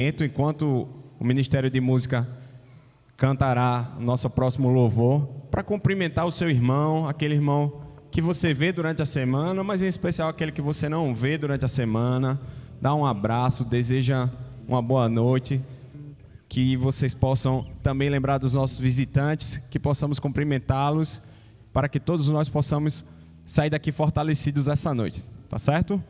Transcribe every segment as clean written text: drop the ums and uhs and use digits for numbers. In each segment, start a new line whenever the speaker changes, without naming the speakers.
enquanto o Ministério de Música cantará o nosso próximo louvor, para cumprimentar o seu irmão, aquele irmão que você vê durante a semana, mas em especial aquele que você não vê durante a semana. Dá um abraço, deseja uma boa noite, que vocês possam também lembrar dos nossos visitantes, que possamos cumprimentá-los, para que todos nós possamos sair daqui fortalecidos essa noite, tá certo?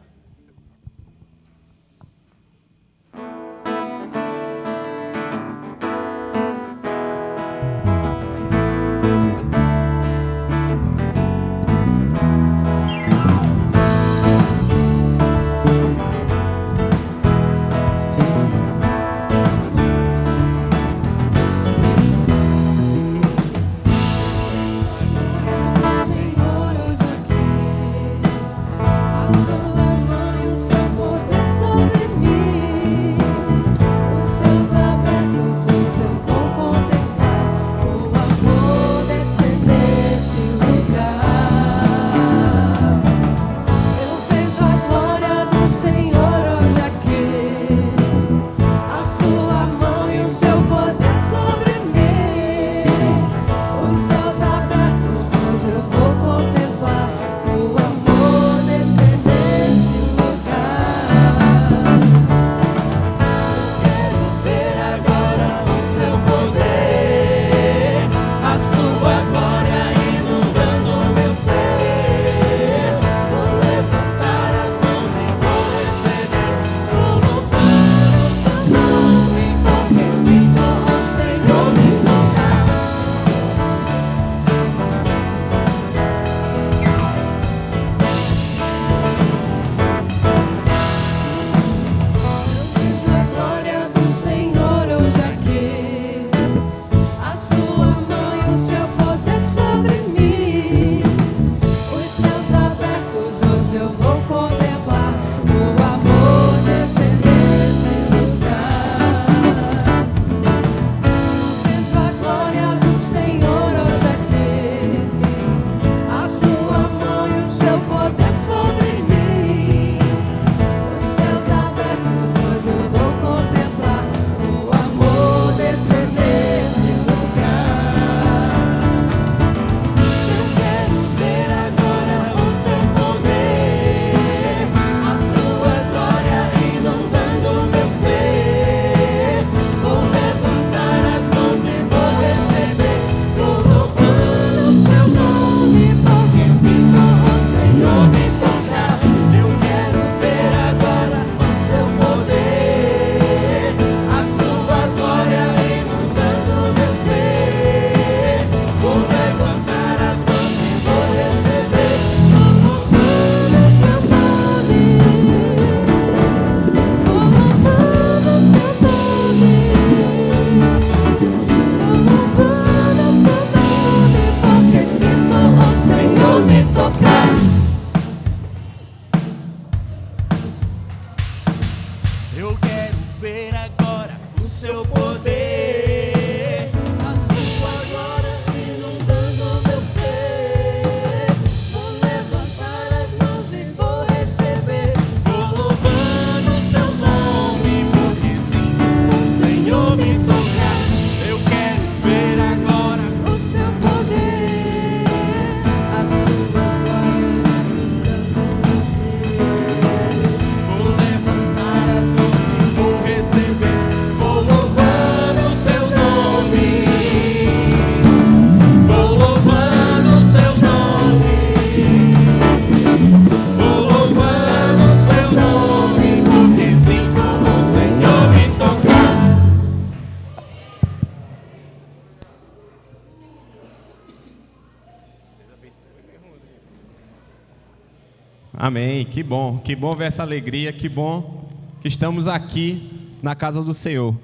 Amém, que bom ver essa alegria, que bom que estamos aqui na casa do Senhor.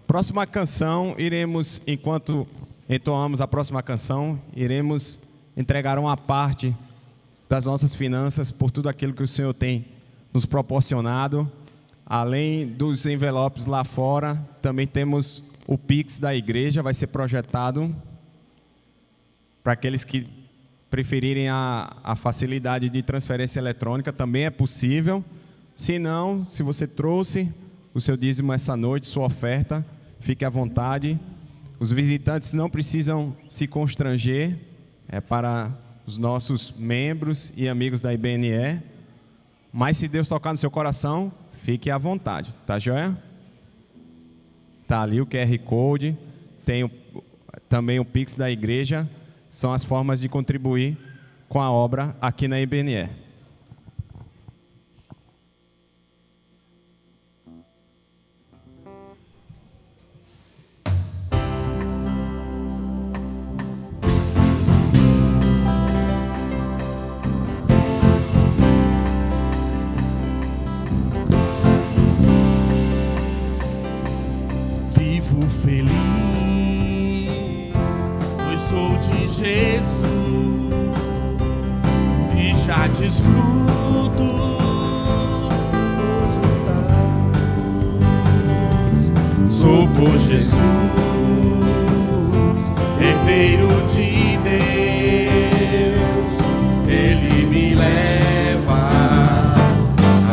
Próxima canção, enquanto entoamos a próxima canção, iremos entregar uma parte das nossas finanças por tudo aquilo que o Senhor tem nos proporcionado. Além dos envelopes lá fora, também temos o Pix da igreja, vai ser projetado para aqueles que preferirem a facilidade de transferência eletrônica, também é possível. Se não, se você trouxe o seu dízimo essa noite, sua oferta, fique à vontade. Os visitantes não precisam se constranger, é para os nossos membros e amigos da IBNE. Mas se Deus tocar no seu coração, fique à vontade, tá joia? Tá ali o QR Code, tem também o Pix da igreja, são as formas de contribuir com a obra aqui na IBNE.
Feliz, pois sou de Jesus e já desfruto sou por Jesus, herdeiro de Deus, Ele me leva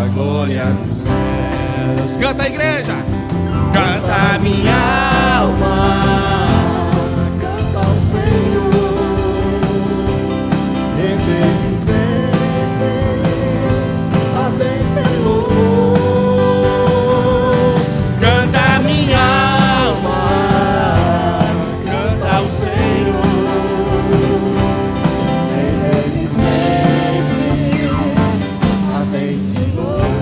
à glória dos céus. Canta a igreja! Canta minha alma,
canta ao Senhor, rende-lhe sempre a bênção e louvor.
Canta minha alma, canta ao Senhor,
rende-lhe sempre a bênção e louvor.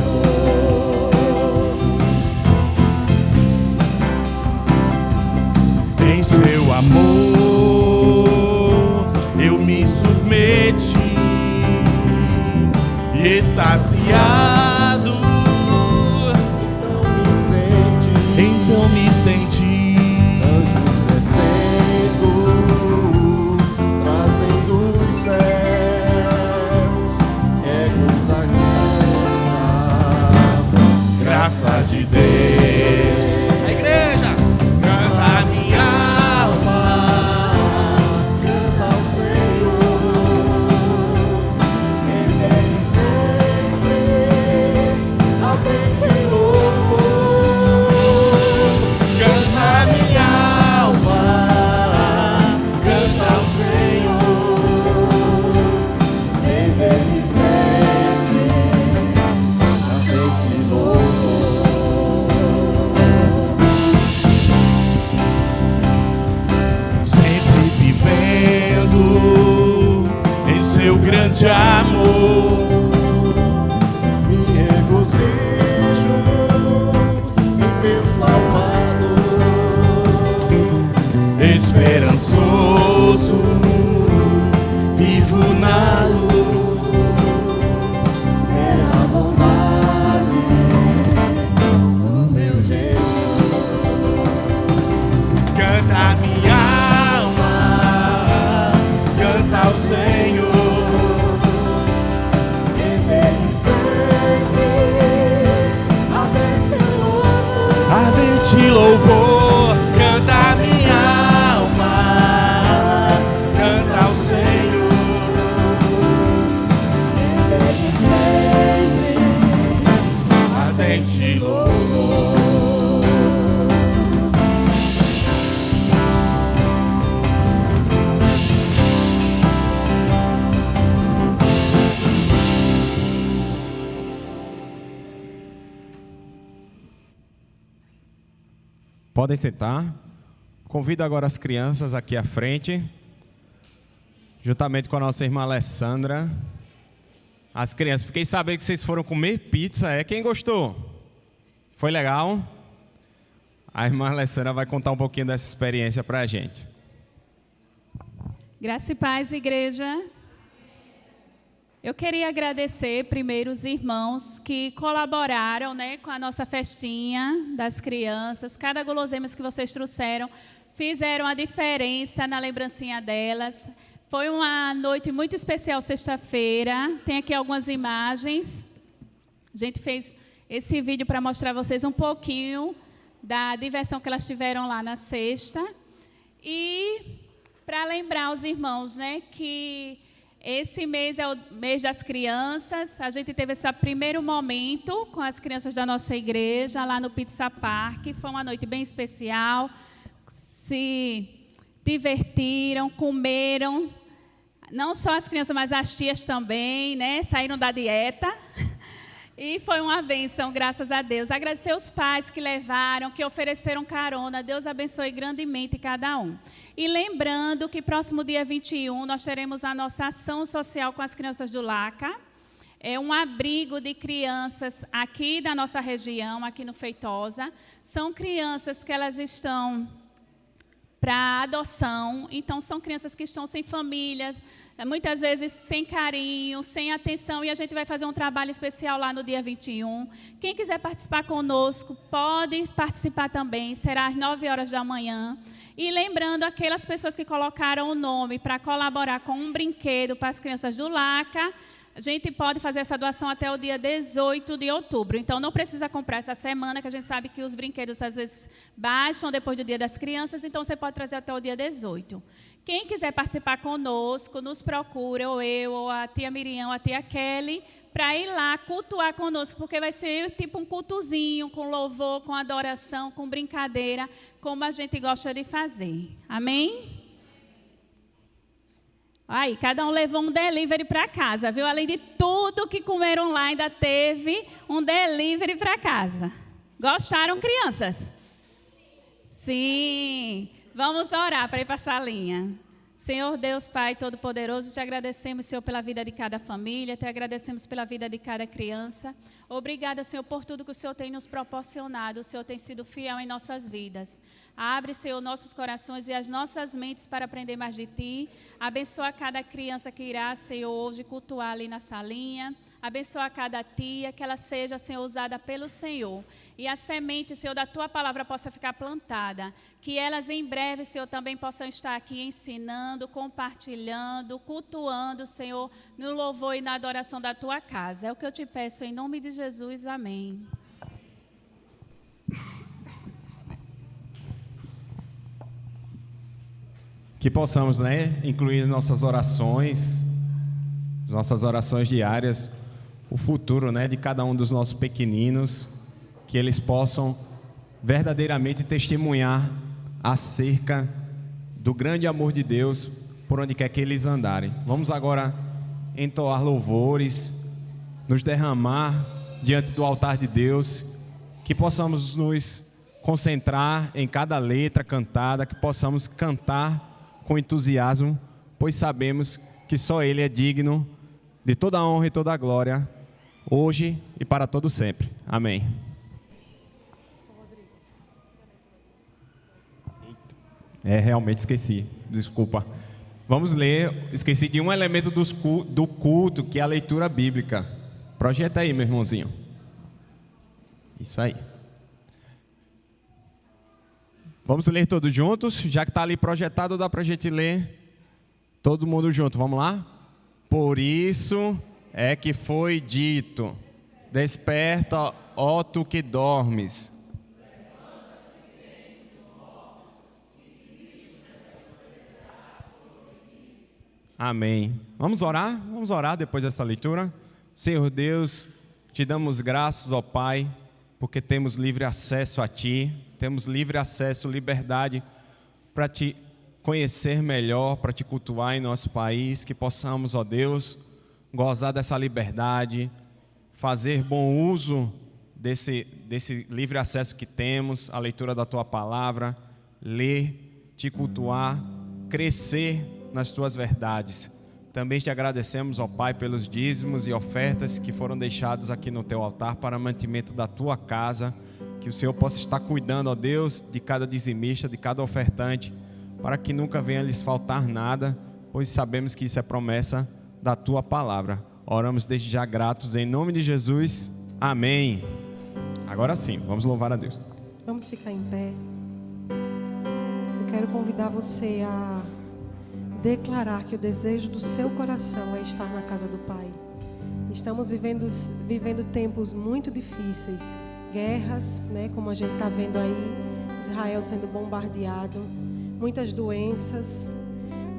Em seu amor eu me submeti e extasiado então me senti
anjos descendo, trazendo os céus, ecos da graça de Deus.
A igreja canta minha alma,
Canta ao Senhor, rende-lhe sempre a bênção e louvor.
canta minha alma,
Canta ao Senhor, rende-lhe sempre a bênção e louvor.
sempre vivendo em seu grande amor.
Me regozijo em meu Salvador,
Esperançoso, vivo na luz,
é a bondade do meu Jesus.
canta minha alma, canta ao Senhor,
Rende-lhe sempre a bênção e louvor.
ardente louvor. Canta minha alma, canta ao Senhor,
Rende-lhe sempre
ardente louvor.
Podem sentar. Convido agora as crianças aqui à frente, juntamente com a nossa irmã Alessandra. As crianças, fiquei sabendo que vocês foram comer pizza, Quem gostou? Foi legal? A irmã Alessandra vai contar um pouquinho dessa experiência para a gente.
Graça e paz, igreja. Eu queria agradecer primeiro os irmãos que colaboraram, com a nossa festinha das crianças. Cada guloseima que vocês trouxeram fizeram a diferença na lembrancinha delas. Foi uma noite muito especial, sexta-feira. Tem aqui algumas imagens. A gente fez esse vídeo para mostrar a vocês um pouquinho da diversão que elas tiveram lá na sexta. E para lembrar os irmãos, que Esse mês é o mês das crianças. A gente teve esse primeiro momento com as crianças da nossa igreja, lá no Pizza Park. Foi uma noite bem especial. Se divertiram, comeram. Não só as crianças, mas as tias também, né? Saíram da dieta. E foi uma bênção, graças a Deus. Agradecer os pais que levaram, que ofereceram carona. Deus abençoe grandemente cada um. E lembrando que próximo dia 21 nós teremos a nossa ação social com as crianças do LACA. É um abrigo de crianças aqui da nossa região, aqui no Feitosa. São crianças que elas estão para adoção. Então, são crianças que estão sem famílias, muitas vezes sem carinho, sem atenção, e a gente vai fazer um trabalho especial lá no dia 21. Quem quiser participar conosco, pode participar também, será às 9 horas da manhã. E lembrando aquelas pessoas que colocaram o nome para colaborar com um brinquedo para as crianças do LACA, a gente pode fazer essa doação até o dia 18 de outubro. Então, não precisa comprar essa semana, que a gente sabe que os brinquedos, às vezes, baixam depois do Dia das Crianças. Então, você pode trazer até o dia 18. Quem quiser participar conosco, nos procura, ou eu, ou a tia Miriam, ou a tia Kelly, para ir lá cultuar conosco, porque vai ser tipo um cultozinho, com louvor, com adoração, com brincadeira, como a gente gosta de fazer. Amém? Aí, cada um levou um delivery para casa, viu? Além de tudo que comeram lá, ainda teve um delivery para casa. Gostaram, crianças? Sim. Vamos orar para ir para a salinha. Senhor Deus, Pai Todo-Poderoso, te agradecemos, Senhor, pela vida de cada família, te agradecemos pela vida de cada criança. Obrigada, Senhor, por tudo que o Senhor tem nos proporcionado. O Senhor tem sido fiel em nossas vidas. Abre, Senhor, nossos corações e as nossas mentes para aprender mais de Ti. Abençoa cada criança que irá, Senhor, hoje cultuar ali na salinha. Abençoa cada tia, que ela seja, Senhor, usada pelo Senhor. E a semente, Senhor, da Tua palavra possa ficar plantada. Que elas em breve, Senhor, também possam estar aqui ensinando, compartilhando, cultuando, Senhor, no louvor e na adoração da Tua casa. É o que eu te peço, em nome de Jesus. Amém.
Que possamos, né, incluir nossas orações diárias, o futuro, né, de cada um dos nossos pequeninos, que eles possam verdadeiramente testemunhar acerca do grande amor de Deus por onde quer que eles andarem. Vamos agora entoar louvores, nos derramar diante do altar de Deus, que possamos nos concentrar em cada letra cantada, que possamos cantar com entusiasmo, pois sabemos que só Ele é digno de toda a honra e toda a glória, hoje e para todo sempre. Amém. Realmente esqueci, desculpa. Vamos ler, esqueci de um elemento do culto, que é a leitura bíblica. Projeta aí, meu irmãozinho. Isso aí. Vamos ler todos juntos, já que está ali projetado, dá para a gente ler todo mundo junto, vamos lá? Por isso é que foi dito, desperta, ó tu que dormes. Amém. Vamos orar depois dessa leitura. Senhor Deus, te damos graças, ó Pai, porque temos livre acesso a Ti, temos livre acesso, liberdade para Te conhecer melhor, para Te cultuar em nosso país, que possamos, ó Deus, gozar dessa liberdade, fazer bom uso desse livre acesso que temos, a leitura da Tua palavra, ler, Te cultuar, crescer nas Tuas verdades. Também Te agradecemos, ó Pai, pelos dízimos e ofertas que foram deixados aqui no Teu altar para mantimento da Tua casa, que o Senhor possa estar cuidando, ó Deus, de cada dizimista, de cada ofertante, para que nunca venha lhes faltar nada, pois sabemos que isso é promessa da Tua palavra. Oramos desde já gratos, em nome de Jesus. Amém. Agora sim, vamos louvar a Deus.
Vamos ficar em pé. Eu quero convidar você a declarar que o desejo do seu coração é estar na casa do Pai. Estamos vivendo tempos muito difíceis, guerras, né, como a gente está vendo aí, Israel sendo bombardeado, muitas doenças,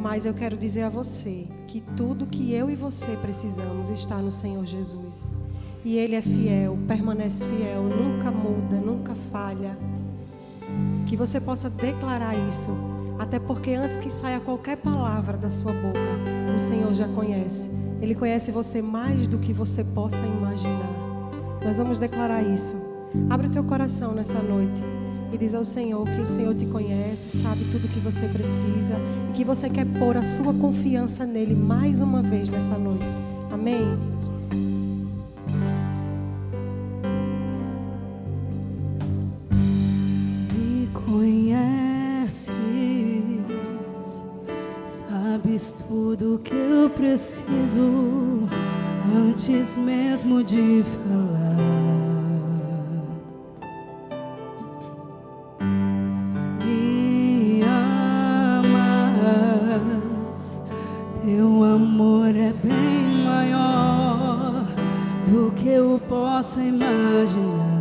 Mas eu quero dizer a você que tudo que eu e você precisamos está no Senhor Jesus. E Ele é fiel, permanece fiel, nunca muda, nunca falha. Que você possa declarar isso, até porque antes que saia qualquer palavra da sua boca, o Senhor já conhece. Ele conhece você mais do que você possa imaginar. Nós vamos declarar isso. Abre o teu coração nessa noite e diz ao Senhor que o Senhor te conhece, sabe tudo o que você precisa e que você quer pôr a sua confiança nele mais uma vez nessa noite. Amém?
Me conheces, sabes tudo que eu preciso antes mesmo de falar. Me amas, teu amor é bem maior do que eu possa imaginar.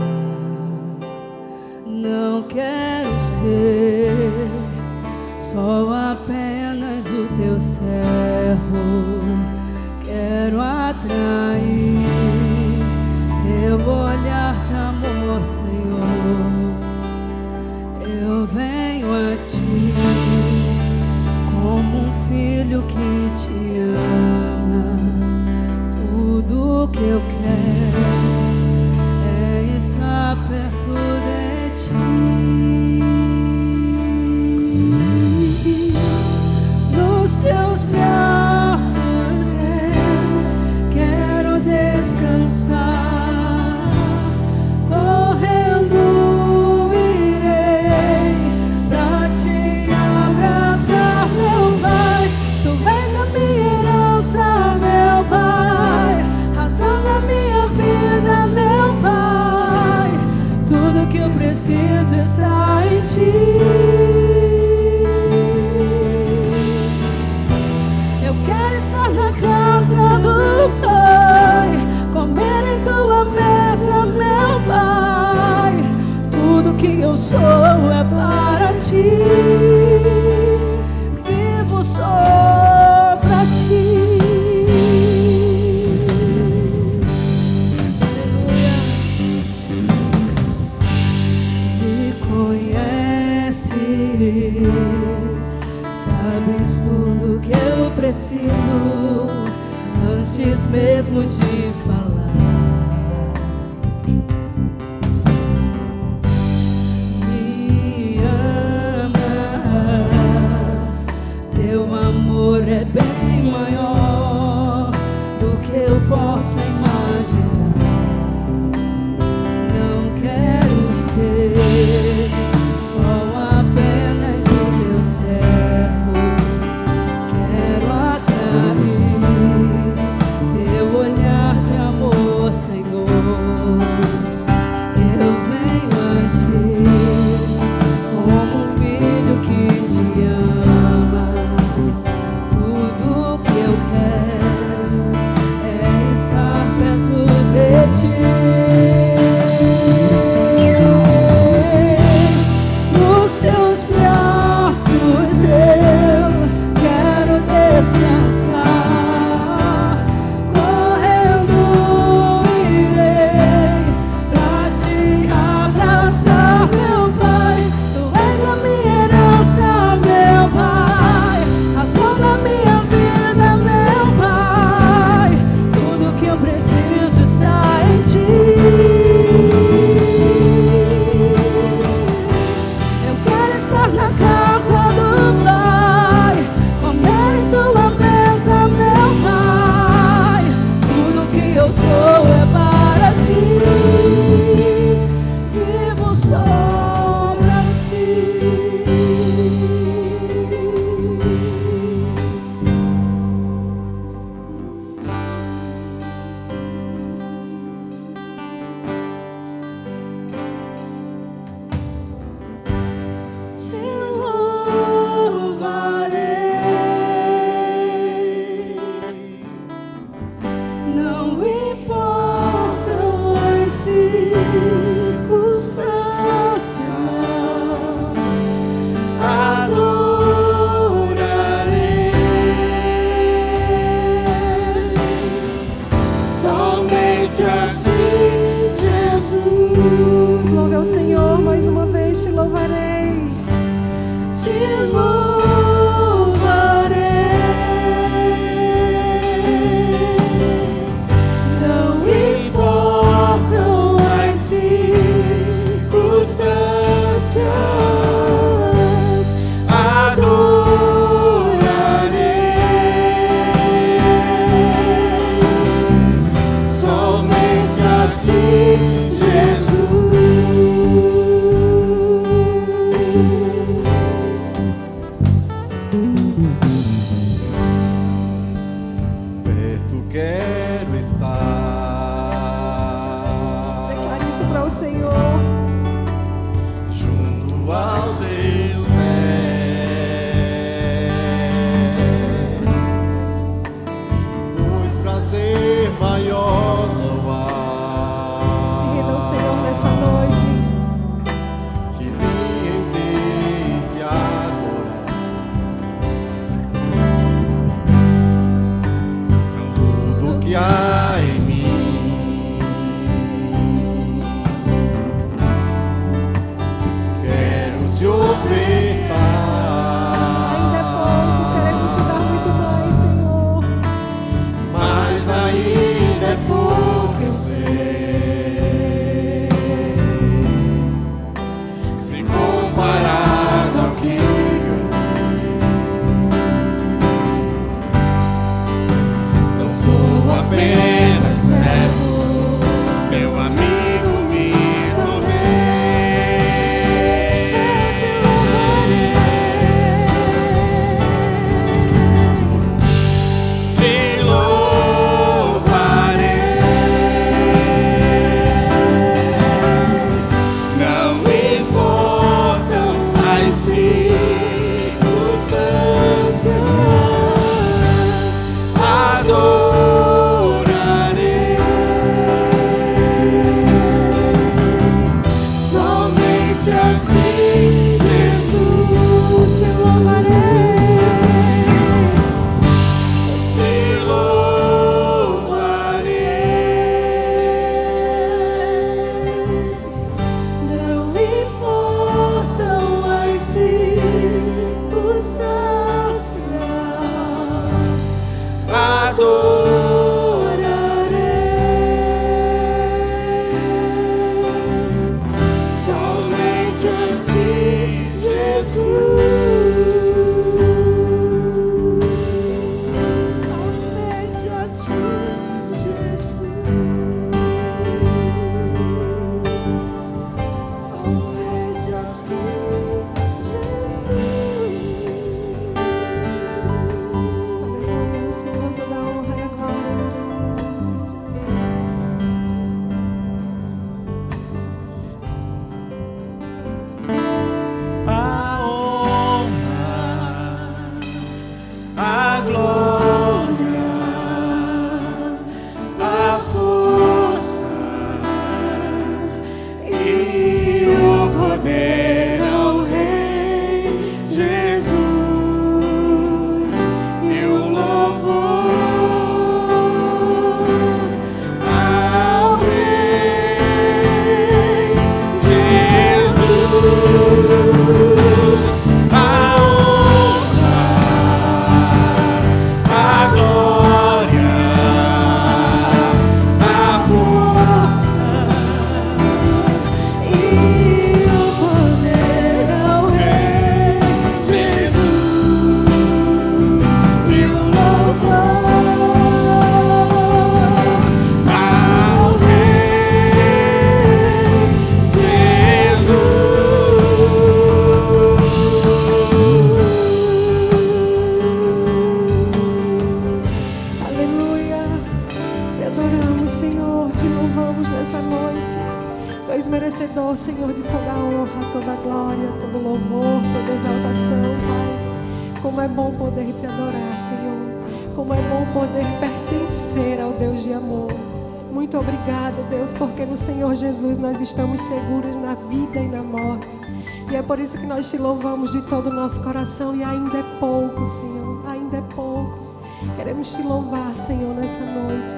Não quero ser só apenas o teu servo. Quero atrair teu olhar de amor, Senhor. Eu venho a ti como um filho que te ama. Tudo que eu quero é estar perto de ti. Nos teus braços eu quero descansar. Correndo irei pra te abraçar, meu Pai. Tu és a minha herança, meu Pai, razão da minha vida, meu Pai. Tudo que eu preciso está em ti. Eu quero estar na casa do Pai, comer em tua mesa, meu Pai. Tudo que eu sou é para ti. Vivo só para ti. Aleluia. Me conheces, sabes tudo que eu preciso antes mesmo de falar. Me amas, teu amor é bem maior do que eu possa imaginar. Não quero ser só apenas o teu servo. Quero atrair teu olhar de amor,
aos seus pés, pois prazer maior não há.
Se renda ao Senhor nessa noite.
Que me rendeis de adorar. Tudo que há em mim, quero te ofertar.
Ainda é pouco, queremos te dar muito mais, Senhor.
Mas ainda é pouco, eu sei, se comparado ao que ganhei. Não sou apenas servo, teu amigo me tornei.
Eu te louvarei.
Te louvarei, não importam as circunstâncias, adorarei somente a ti, Jesus.
Te louvarei.
Te louvarei,
Não importam as circunstâncias,
adorarei somente a ti, Jesus.
somente a ti, Jesus. Somente a ti, Jesus. Aleluia, Senhor, toda a honra e a glória. Jesus.
A honra, a glória, a força e o poder ao Rei Jesus, e o louvor ao Rei Jesus. A honra, a glória, a força
E o poder ao Rei Jesus, e o louvor
ao Rei Jesus.
Aleluia. Te adoramos, Senhor, te louvamos nessa noite. Tu és merecedor, Senhor, de toda a honra, toda a glória, todo louvor, toda exaltação, Pai. Como é bom poder te adorar, Senhor. Como é bom poder pertencer ao Deus de amor. Muito obrigada, Deus, porque no Senhor Jesus nós estamos seguros na vida e na morte. E é por isso que nós te louvamos de todo o nosso coração. E ainda é pouco, Senhor, ainda é pouco. Queremos te louvar, Senhor, nessa noite.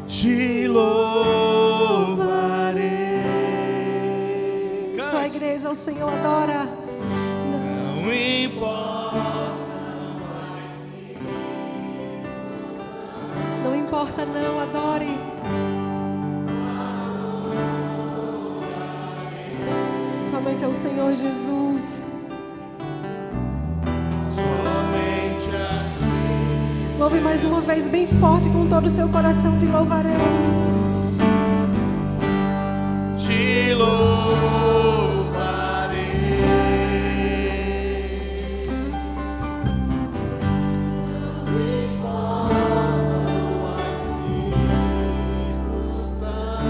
Te louvarei.
Só a igreja, o Senhor adora.
Não importa,
Não importa não, adore. Somente ao Senhor Jesus.
somente a ti.
Louve mais uma vez bem forte com todo o seu coração, te louvarei.
Te louvarei. Não importam as circunstâncias,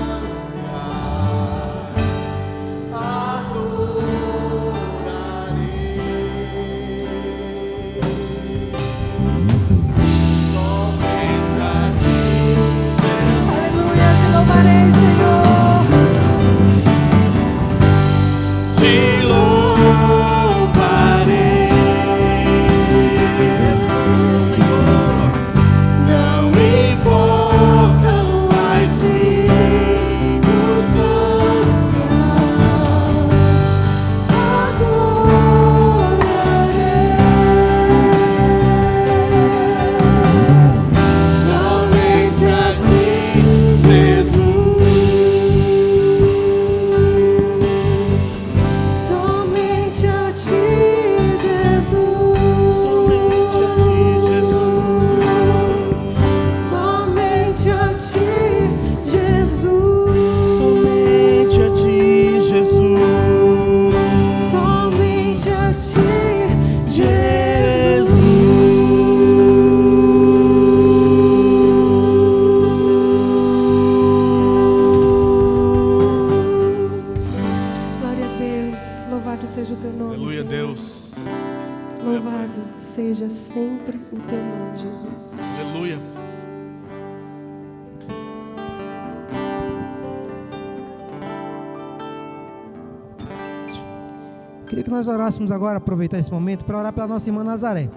Queria que nós orássemos agora, aproveitar esse momento, para orar pela nossa irmã Nazaré.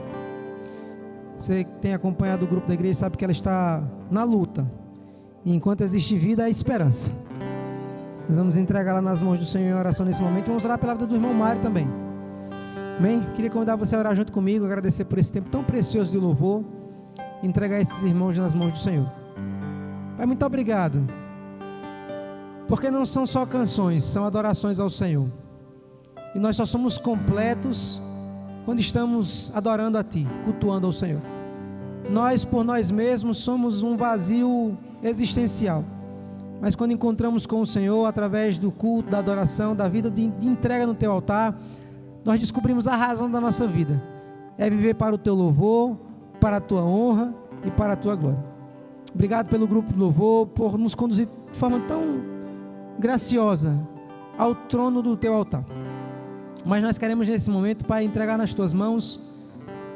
Você que tem acompanhado o grupo da igreja sabe que ela está na luta. E enquanto existe vida, há esperança. Nós vamos entregá-la nas mãos do Senhor em oração nesse momento. E vamos orar pela vida do irmão Mário também. Amém? Queria convidar você a orar junto comigo, agradecer por esse tempo tão precioso de louvor. E entregar esses irmãos nas mãos do Senhor. Pai, muito obrigado. Porque não são só canções, são adorações ao Senhor. E nós só somos completos quando estamos adorando a Ti, cultuando ao Senhor. Nós, por nós mesmos, somos um vazio existencial. Mas quando encontramos com o Senhor, através do culto, da adoração, da vida de entrega no Teu altar, nós descobrimos a razão da nossa vida. É viver para o Teu louvor, para a Tua honra e para a Tua glória. Obrigado pelo grupo de louvor, por nos conduzir de forma tão graciosa ao trono do Teu altar. Mas nós queremos nesse momento, Pai, entregar nas Tuas mãos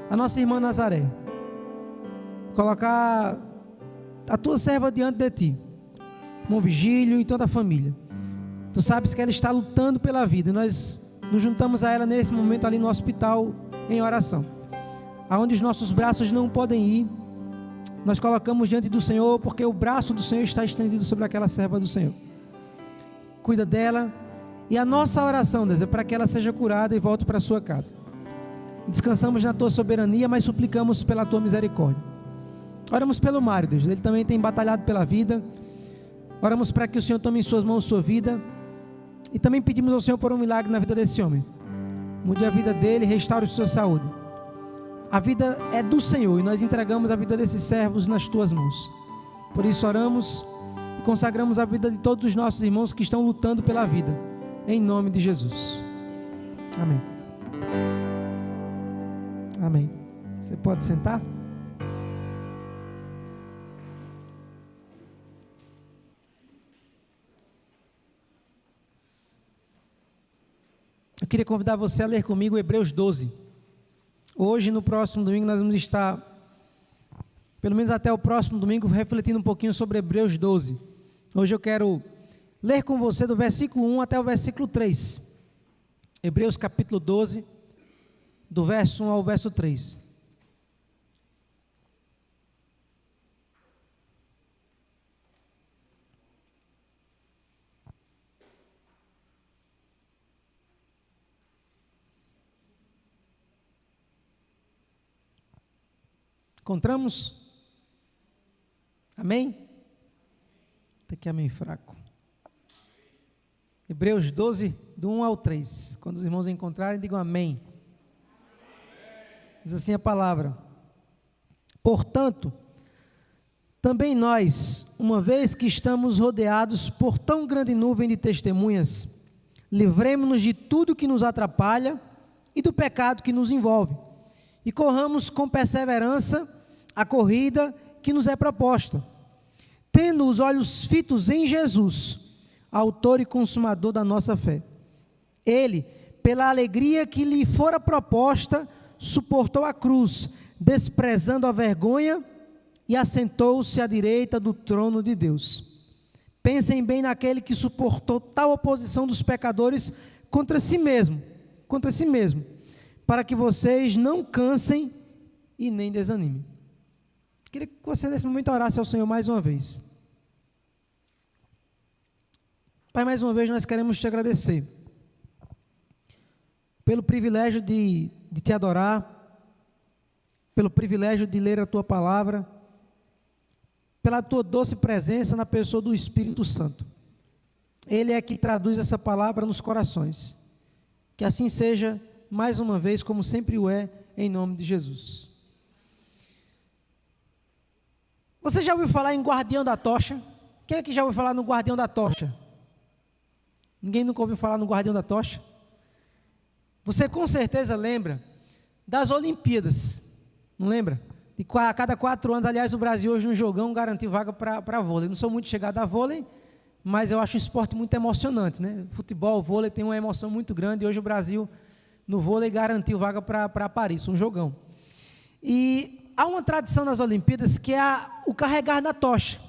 a nossa irmã Nazaré. Colocar a Tua serva diante de Ti, irmão Vigílio e toda a família. Tu sabes que ela está lutando pela vida. Nós nos juntamos a ela nesse momento ali no hospital em oração. Aonde os nossos braços não podem ir, nós colocamos diante do Senhor, porque o braço do Senhor está estendido sobre aquela serva do Senhor. Cuida dela. E a nossa oração, Deus, é para que ela seja curada e volte para a sua casa. Descansamos na Tua soberania, mas suplicamos pela Tua misericórdia. Oramos pelo Mário, Deus, ele também tem batalhado pela vida. Oramos para que o Senhor tome em Suas mãos sua vida. E também pedimos ao Senhor por um milagre na vida desse homem. Mude a vida dele, restaure sua saúde. A vida é do Senhor e nós entregamos a vida desses servos nas Tuas mãos. Por isso oramos e consagramos a vida de todos os nossos irmãos que estão lutando pela vida. Em nome de Jesus. Amém. Amém. Você pode sentar? Eu queria convidar você a ler comigo Hebreus 12. Hoje, no próximo domingo, nós vamos estar, pelo menos até o próximo domingo, refletindo um pouquinho sobre Hebreus 12. Hoje eu quero ler com você do versículo 1 até o versículo 3. Hebreus capítulo 12, do verso 1 ao verso 3. Encontramos? Amém? Até que amém fraco. Hebreus 12, do 1 ao 3. Quando os irmãos encontrarem, digam amém. Diz assim a palavra: portanto, também nós, uma vez que estamos rodeados por tão grande nuvem de testemunhas, livremo-nos de tudo que nos atrapalha e do pecado que nos envolve, e corramos com perseverança a corrida que nos é proposta, tendo os olhos fitos em Jesus, autor e consumador da nossa fé. Ele, pela alegria que lhe fora proposta, suportou a cruz, desprezando a vergonha, e assentou-se à direita do trono de Deus. Pensem bem naquele que suportou tal oposição dos pecadores contra si mesmo, para que vocês não cansem e nem desanimem. Queria que você nesse momento orasse ao Senhor mais uma vez. Pai, mais uma vez nós queremos te agradecer pelo privilégio de te adorar, pelo privilégio de ler a Tua palavra, pela Tua doce presença na pessoa do Espírito Santo. Ele é que traduz essa palavra nos corações. Que assim seja, mais uma vez, como sempre o é, em nome de Jesus. Você já ouviu falar em Guardião da Tocha? Quem é que já ouviu falar no Guardião da Tocha? Ninguém nunca ouviu falar no Guardião da Tocha? Você com certeza lembra das Olimpíadas, não lembra? A cada 4 anos, aliás, o Brasil hoje no jogão garantiu vaga para vôlei. Não sou muito chegado a vôlei, mas eu acho um esporte muito emocionante, né? Futebol, vôlei tem uma emoção muito grande, e hoje o Brasil no vôlei garantiu vaga para Paris, um jogão. E há uma tradição nas Olimpíadas que é o carregar da tocha.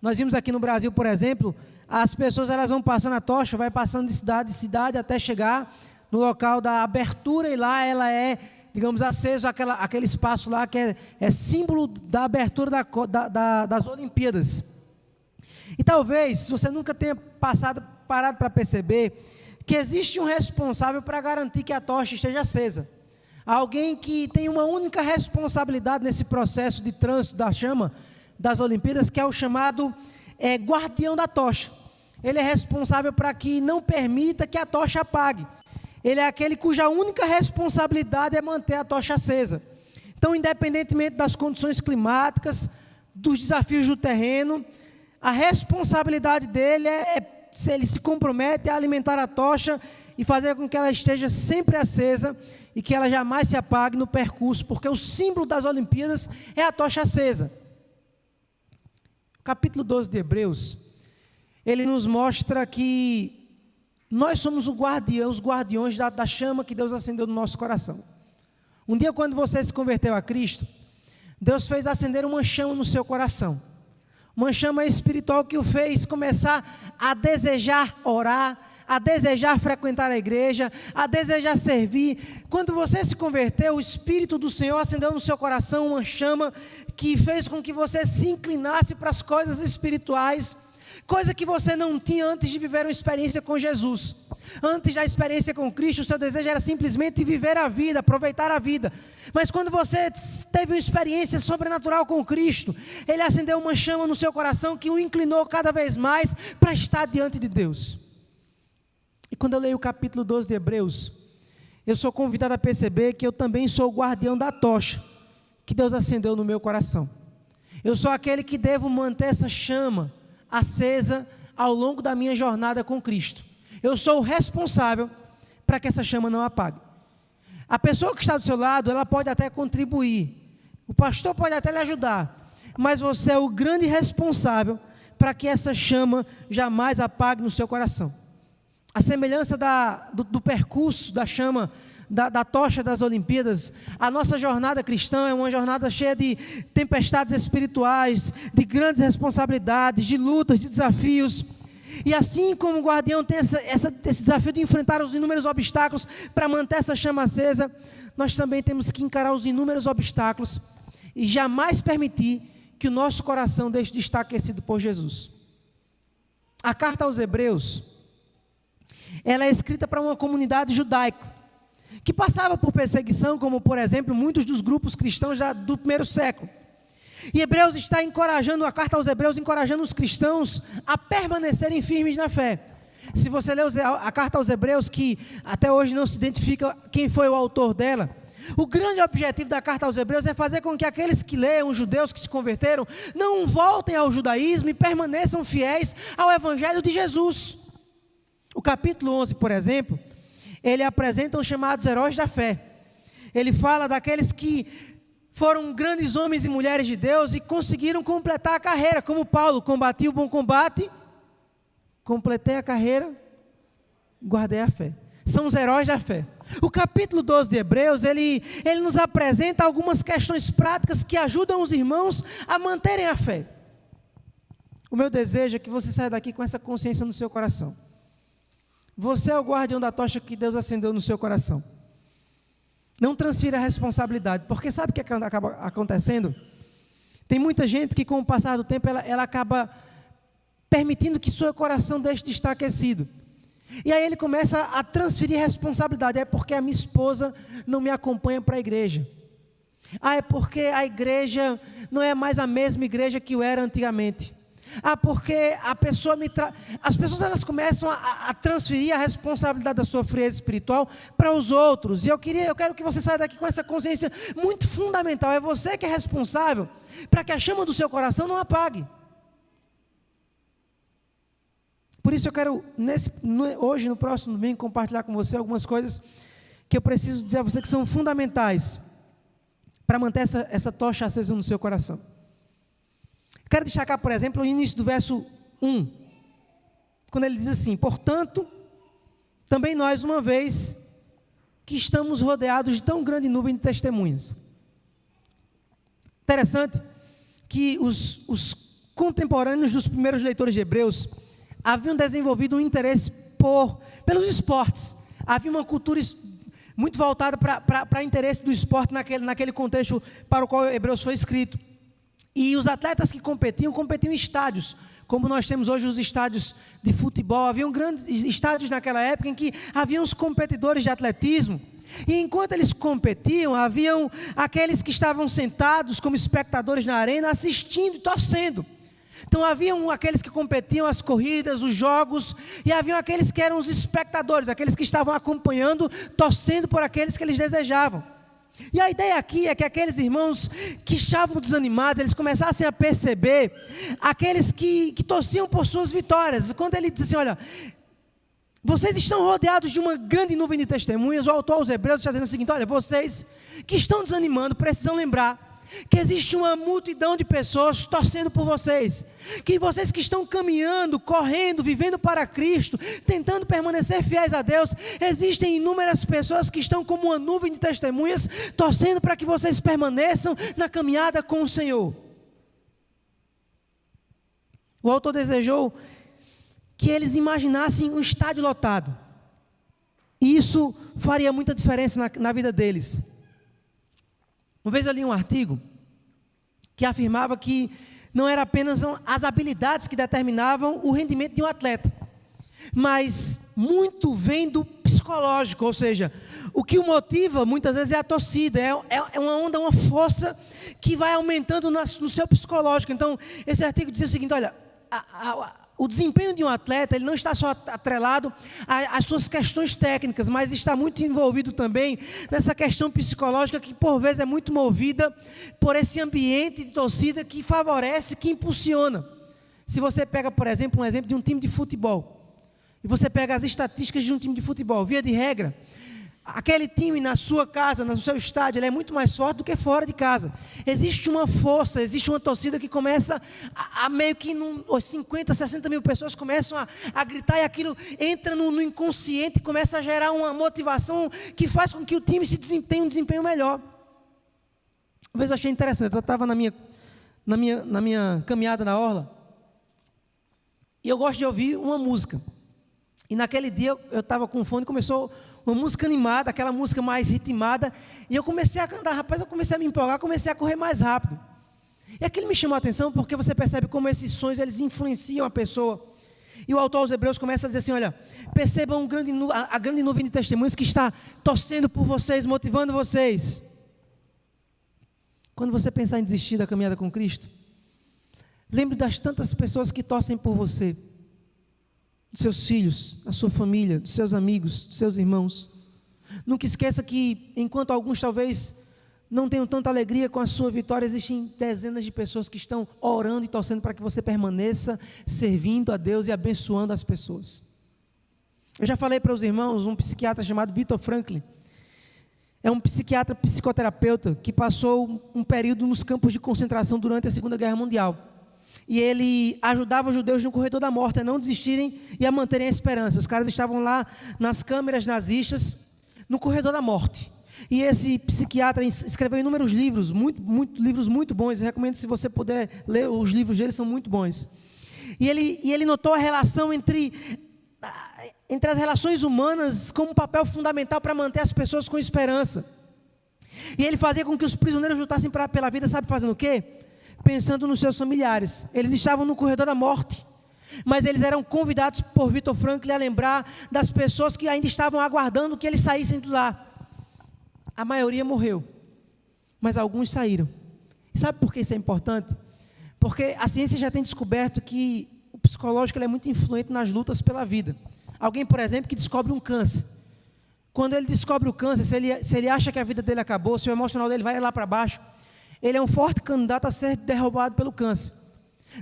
Nós vimos aqui no Brasil, por exemplo, as pessoas elas vão passando a tocha, vai passando de cidade em cidade até chegar no local da abertura, e lá ela é, digamos, aceso aquele espaço lá que é símbolo da abertura das Olimpíadas. E talvez, se você nunca tenha parado para perceber, que existe um responsável para garantir que a tocha esteja acesa. Alguém que tem uma única responsabilidade nesse processo de trânsito da chama das Olimpíadas, que é o chamado guardião da tocha. Ele é responsável para que não permita que a tocha apague. Ele é aquele cuja única responsabilidade é manter a tocha acesa. Então, independentemente das condições climáticas, dos desafios do terreno, a responsabilidade dele se ele se compromete a alimentar a tocha e fazer com que ela esteja sempre acesa e que ela jamais se apague no percurso, porque o símbolo das Olimpíadas é a tocha acesa. O capítulo 12 de Hebreus, ele nos mostra que nós somos os guardiões da chama que Deus acendeu no nosso coração. Um dia, quando você se converteu a Cristo, Deus fez acender uma chama no seu coração. Uma chama espiritual que o fez começar a desejar orar, a desejar frequentar a igreja, a desejar servir. Quando você se converteu, o Espírito do Senhor acendeu no seu coração uma chama que fez com que você se inclinasse para as coisas espirituais, coisa que você não tinha antes de viver uma experiência com Jesus. Antes da experiência com Cristo, o seu desejo era simplesmente viver a vida, aproveitar a vida. Mas quando você teve uma experiência sobrenatural com Cristo, Ele acendeu uma chama no seu coração que o inclinou cada vez mais para estar diante de Deus. E quando eu leio o capítulo 12 de Hebreus, eu sou convidado a perceber que eu também sou o guardião da tocha que Deus acendeu no meu coração. Eu sou aquele que devo manter essa chama acesa ao longo da minha jornada com Cristo. Eu sou o responsável para que essa chama não apague. A pessoa que está do seu lado, ela pode até contribuir, o pastor pode até lhe ajudar, mas você é o grande responsável para que essa chama jamais apague no seu coração. A semelhança do percurso da chama, da tocha das Olimpíadas, a nossa jornada cristã é uma jornada cheia de tempestades espirituais, de grandes responsabilidades, de lutas, de desafios. E assim como o guardião tem esse desafio de enfrentar os inúmeros obstáculos para manter essa chama acesa, nós também temos que encarar os inúmeros obstáculos e jamais permitir que o nosso coração deixe de estar aquecido por Jesus. A carta aos Hebreus, ela é escrita para uma comunidade judaica que passava por perseguição, como por exemplo muitos dos grupos cristãos do primeiro século. E Hebreus está encorajando, a carta aos Hebreus, encorajando os cristãos a permanecerem firmes na fé. Se você ler a carta aos Hebreus, que até hoje não se identifica quem foi o autor dela, o grande objetivo da carta aos Hebreus é fazer com que aqueles que leiam, os judeus que se converteram, não voltem ao judaísmo e permaneçam fiéis ao evangelho de Jesus. O capítulo 11, por exemplo, ele apresenta os chamados heróis da fé. Ele fala daqueles que foram grandes homens e mulheres de Deus e conseguiram completar a carreira, como Paulo: combati o bom combate, completei a carreira, guardei a fé. São os heróis da fé. O capítulo 12 de Hebreus, ele nos apresenta algumas questões práticas que ajudam os irmãos a manterem a fé. O meu desejo é que você saia daqui com essa consciência no seu coração. Você é o guardião da tocha que Deus acendeu no seu coração. Não transfira a responsabilidade, porque sabe o que acaba acontecendo? Tem muita gente que com o passar do tempo, ela acaba permitindo que seu coração deixe de estar aquecido. E aí ele começa a transferir responsabilidade. É porque a minha esposa não me acompanha para a igreja. É porque a igreja não é mais a mesma igreja que eu era antigamente. Porque as pessoas elas começam a transferir a responsabilidade da sua frieza espiritual para os outros. E eu quero que você saia daqui com essa consciência muito fundamental. É você que é responsável para que a chama do seu coração não apague. Por isso eu quero, hoje, no próximo domingo, compartilhar com você algumas coisas que eu preciso dizer a você que são fundamentais para manter essa tocha acesa no seu coração. Quero destacar, por exemplo, o início do verso 1, quando ele diz assim: portanto, também nós, uma vez que estamos rodeados de tão grande nuvem de testemunhas. Interessante que os contemporâneos dos primeiros leitores de Hebreus haviam desenvolvido um interesse pelos esportes. havia uma cultura muito voltada para interesse do esporte naquele contexto para o qual Hebreus foi escrito. E os atletas que competiam em estádios, como nós temos hoje os estádios de futebol. Haviam grandes estádios naquela época em que haviam os competidores de atletismo. E enquanto eles competiam, haviam aqueles que estavam sentados como espectadores na arena, assistindo e torcendo. Então haviam aqueles que competiam as corridas, os jogos, e haviam aqueles que eram os espectadores, aqueles que estavam acompanhando, torcendo por aqueles que eles desejavam. E a ideia aqui é que aqueles irmãos que estavam desanimados, eles começassem a perceber aqueles que torciam por suas vitórias. Quando ele diz assim, olha, vocês estão rodeados de uma grande nuvem de testemunhas, o autor aos Hebreus está dizendo o seguinte, olha, vocês que estão desanimando precisam lembrar que existe uma multidão de pessoas torcendo por vocês, que vocês que estão caminhando, correndo, vivendo para Cristo, tentando permanecer fiéis a Deus, existem inúmeras pessoas que estão como uma nuvem de testemunhas, torcendo para que vocês permaneçam na caminhada com o Senhor. O autor desejou que eles imaginassem um estádio lotado, e isso faria muita diferença na vida deles. Uma vez eu li um artigo que afirmava que não era apenas as habilidades que determinavam o rendimento de um atleta, mas muito vem do psicológico, ou seja, o que o motiva muitas vezes é a torcida, é uma onda, uma força que vai aumentando no seu psicológico. Então, esse artigo dizia o seguinte, olha, o desempenho de um atleta, ele não está só atrelado às suas questões técnicas, mas está muito envolvido também nessa questão psicológica que por vezes é muito movida por esse ambiente de torcida que favorece, que impulsiona. Se você pega, por exemplo, um exemplo de um time de futebol, e você pega as estatísticas de um time de futebol, via de regra, aquele time na sua casa, no seu estádio, ele é muito mais forte do que fora de casa. Existe uma força, existe uma torcida que começa a meio que 50, 60 mil pessoas começam a gritar, e aquilo entra no inconsciente e começa a gerar uma motivação que faz com que o time tenha um desempenho melhor. Uma vez eu achei interessante, eu estava na minha caminhada na orla, e eu gosto de ouvir uma música. E naquele dia eu estava com fone, começou uma música animada, aquela música mais ritmada, e eu comecei a cantar, rapaz, eu comecei a me empolgar, comecei a correr mais rápido. E aquilo me chamou a atenção, porque você percebe como esses sons, eles influenciam a pessoa. E o autor aos Hebreus começa a dizer assim, olha, percebam a grande nuvem de testemunhas que está torcendo por vocês, motivando vocês. Quando você pensar em desistir da caminhada com Cristo, lembre das tantas pessoas que torcem por você, dos seus filhos, da sua família, dos seus amigos, dos seus irmãos. Nunca esqueça que, enquanto alguns talvez não tenham tanta alegria com a sua vitória, existem dezenas de pessoas que estão orando e torcendo para que você permaneça servindo a Deus e abençoando as pessoas. Eu já falei para os irmãos, um psiquiatra chamado Viktor Frankl, é um psiquiatra psicoterapeuta que passou um período nos campos de concentração durante a Segunda Guerra Mundial. E ele ajudava os judeus no corredor da morte a não desistirem e a manterem a esperança. Os caras estavam lá nas câmeras nazistas, no corredor da morte. E esse psiquiatra escreveu inúmeros livros, livros muito bons. Eu recomendo, se você puder ler, os livros dele são muito bons. E ele notou a relação entre as relações humanas como um papel fundamental para manter as pessoas com esperança. E ele fazia com que os prisioneiros lutassem pela vida, sabe fazendo o quê? Pensando nos seus familiares. Eles estavam no corredor da morte, mas eles eram convidados por Viktor Frankl a lembrar das pessoas que ainda estavam aguardando que eles saíssem de lá. A maioria morreu, mas alguns saíram. E sabe por que isso é importante? Porque a ciência já tem descoberto que o psicológico ele é muito influente nas lutas pela vida. Alguém, por exemplo, que descobre um câncer. Quando ele descobre o câncer, se ele acha que a vida dele acabou, se o emocional dele vai lá para baixo, ele é um forte candidato a ser derrubado pelo câncer.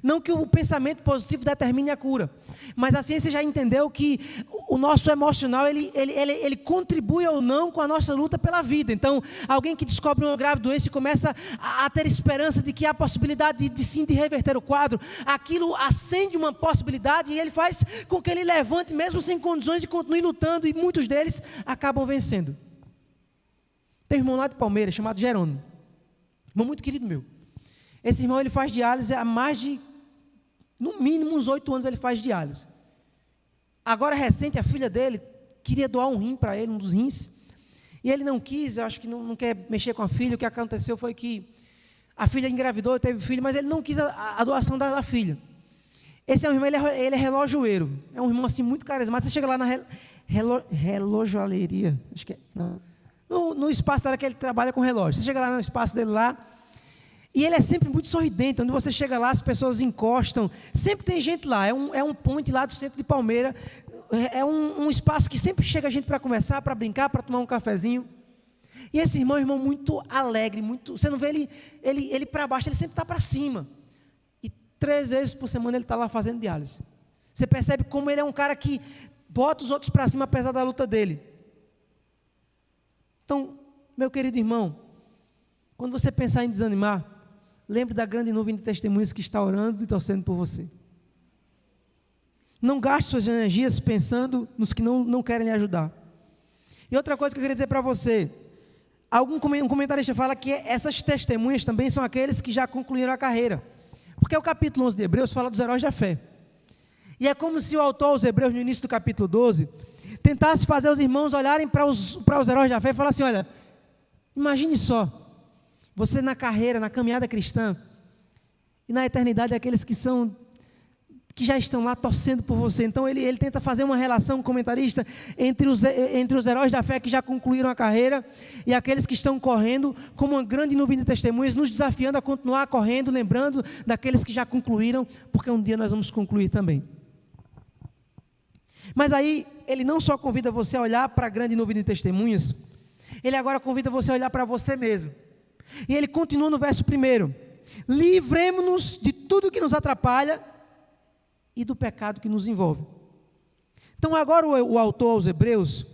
Não que o pensamento positivo determine a cura, mas a ciência já entendeu que o nosso emocional, ele contribui ou não com a nossa luta pela vida. Então, alguém que descobre uma grave doença e começa a ter esperança de que há possibilidade de reverter o quadro, aquilo acende uma possibilidade e ele faz com que ele levante, mesmo sem condições, e continue lutando, e muitos deles acabam vencendo. Tem um irmão lá de Palmeiras, chamado Jerônimo, irmão muito querido meu. Esse irmão, ele faz diálise há mais de, no mínimo, uns 8 anos ele faz diálise. Agora, recente, a filha dele queria doar um rim para ele, um dos rins. E ele não quis, eu acho que não quer mexer com a filha. O que aconteceu foi que a filha engravidou, teve filho, mas ele não quis a doação da filha. Esse é um irmão, ele é relojoeiro. É um irmão assim muito carismático. Você chega lá na relojoalheria, acho que é, no espaço dela que ele trabalha com relógio. Você chega lá no espaço dele lá, e ele é sempre muito sorridente. Onde você chega lá, as pessoas encostam. Sempre tem gente lá. É um ponte lá do centro de Palmeira. É um espaço que sempre chega gente para conversar, para brincar, para tomar um cafezinho. E esse irmão é um irmão muito alegre, muito. Você não vê ele para baixo, ele sempre está para cima. E 3 vezes por semana ele está lá fazendo diálise. Você percebe como ele é um cara que bota os outros para cima, apesar da luta dele. Então, meu querido irmão, quando você pensar em desanimar, lembre da grande nuvem de testemunhas que está orando e torcendo por você. Não gaste suas energias pensando nos que não querem lhe ajudar. E outra coisa que eu queria dizer para você, um comentarista fala que essas testemunhas também são aqueles que já concluíram a carreira. Porque o capítulo 11 de Hebreus fala dos heróis da fé. E é como se o autor aos Hebreus, no início do capítulo 12, tentasse fazer os irmãos olharem para os heróis da fé e falar assim, olha, imagine só, você na carreira, na caminhada cristã, e na eternidade aqueles que já estão lá torcendo por você. Então ele tenta fazer uma relação, comentarista, entre os heróis da fé que já concluíram a carreira e aqueles que estão correndo, como uma grande nuvem de testemunhas, nos desafiando a continuar correndo, lembrando daqueles que já concluíram, porque um dia nós vamos concluir também. Mas aí, ele não só convida você a olhar para a grande nuvem de testemunhas, ele agora convida você a olhar para você mesmo. E ele continua no verso 1, livremo-nos de tudo que nos atrapalha e do pecado que nos envolve. Então agora o autor aos Hebreus,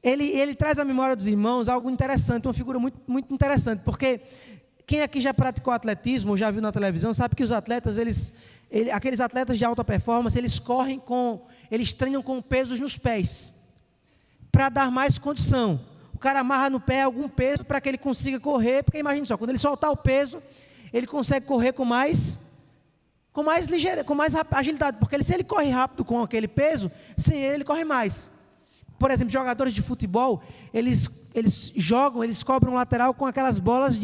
ele traz à memória dos irmãos algo interessante, uma figura muito, muito interessante, porque quem aqui já praticou atletismo, ou já viu na televisão, sabe que os atletas, aqueles atletas de alta performance, eles treinam com pesos nos pés, para dar mais condição. O cara amarra no pé algum peso para que ele consiga correr, porque imagine só, quando ele soltar o peso, ele consegue correr com mais ligeira, com mais agilidade, porque se ele corre rápido com aquele peso, sem ele corre mais. Por exemplo, jogadores de futebol, eles cobram um lateral com aquelas bolas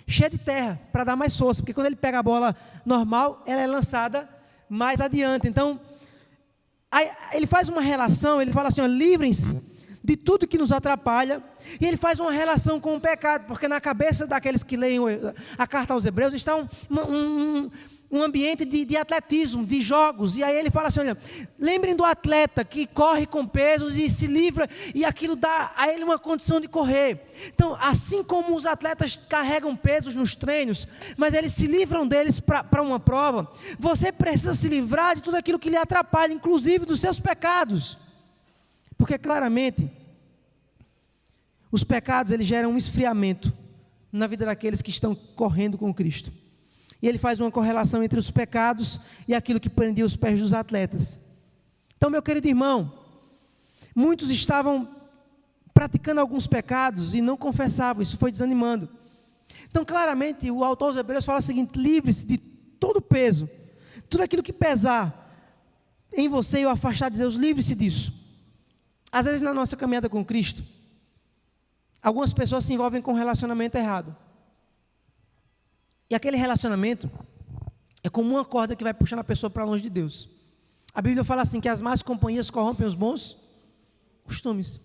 cheias de terra, para dar mais força, porque quando ele pega a bola normal, ela é lançada mais adiante. Então, aí, ele faz uma relação, ele fala assim, livrem-se de tudo que nos atrapalha, e ele faz uma relação com o pecado, porque na cabeça daqueles que leem a carta aos Hebreus, está um ambiente de atletismo, de jogos, e aí ele fala assim, olha, lembrem do atleta que corre com pesos e se livra, e aquilo dá a ele uma condição de correr. Então, assim como os atletas carregam pesos nos treinos, mas eles se livram deles para uma prova, você precisa se livrar de tudo aquilo que lhe atrapalha, inclusive dos seus pecados, porque claramente, os pecados eles geram um esfriamento na vida daqueles que estão correndo com Cristo. E ele faz uma correlação entre os pecados e aquilo que prendia os pés dos atletas. Então, meu querido irmão, muitos estavam praticando alguns pecados e não confessavam, isso foi desanimando. Então, claramente, o autor aos Hebreus fala o seguinte, livre-se de todo o peso, tudo aquilo que pesar em você e o afastar de Deus, livre-se disso. Às vezes, na nossa caminhada com Cristo, algumas pessoas se envolvem com um relacionamento errado. E aquele relacionamento é como uma corda que vai puxando a pessoa para longe de Deus. A Bíblia fala assim, que as más companhias corrompem os bons costumes.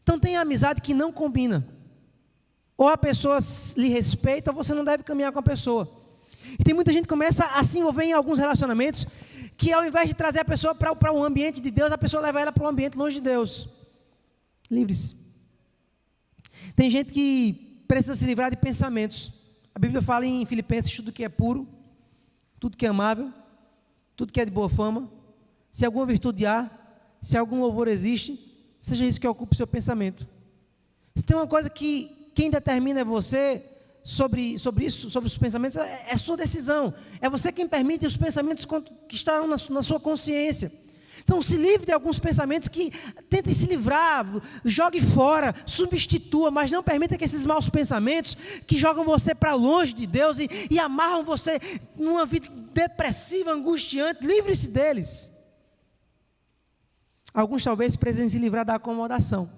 Então tem a amizade que não combina. Ou a pessoa lhe respeita, ou você não deve caminhar com a pessoa. E tem muita gente que começa a se envolver em alguns relacionamentos, que ao invés de trazer a pessoa para um ambiente de Deus, a pessoa leva ela para um ambiente longe de Deus. Livre-se. Tem gente que precisa se livrar de pensamentos. A Bíblia fala em Filipenses, tudo que é puro, tudo que é amável, tudo que é de boa fama, se alguma virtude há, se algum louvor existe, seja isso que ocupe o seu pensamento. Se tem uma coisa que quem determina é você sobre isso, sobre os pensamentos, é sua decisão. É você quem permite os pensamentos que estarão na sua consciência. Então se livre de alguns pensamentos que tentem se livrar, jogue fora, substitua, mas não permita que esses maus pensamentos que jogam você para longe de Deus e amarram você numa vida depressiva, angustiante, livre-se deles. Alguns talvez precisem se livrar da acomodação.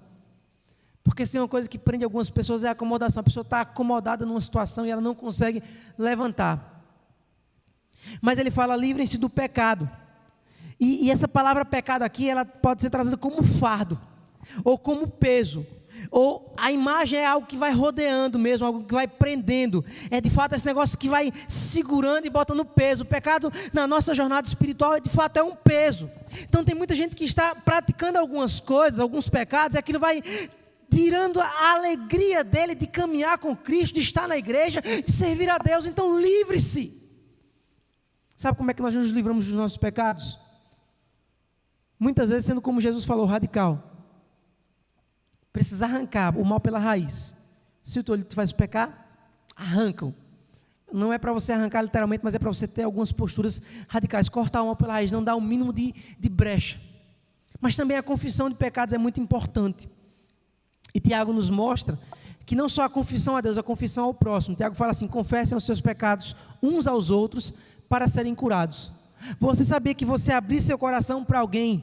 Porque se tem uma coisa que prende algumas pessoas é a acomodação. A pessoa está acomodada numa situação e ela não consegue levantar. Mas ele fala, livrem-se do pecado. E essa palavra pecado aqui, ela pode ser trazida como fardo, ou como peso, ou a imagem é algo que vai rodeando mesmo, algo que vai prendendo. É de fato esse negócio que vai segurando e botando peso. O pecado na nossa jornada espiritual, de fato, é um peso. Então tem muita gente que está praticando algumas coisas, alguns pecados, e aquilo vai tirando a alegria dele de caminhar com Cristo, de estar na igreja, de servir a Deus. Então livre-se. Sabe como é que nós nos livramos dos nossos pecados? Muitas vezes sendo como Jesus falou, radical. Precisa arrancar o mal pela raiz. Se o teu olho te faz pecar, arranca-o. Não é para você arrancar literalmente, mas é para você ter algumas posturas radicais. Cortar o mal pela raiz, não dar o mínimo de brecha. Mas também a confissão de pecados é muito importante. E Tiago nos mostra que não só a confissão a Deus, a confissão ao próximo. Tiago fala assim, confessem os seus pecados uns aos outros para serem curados. Você sabia que você abrir seu coração para alguém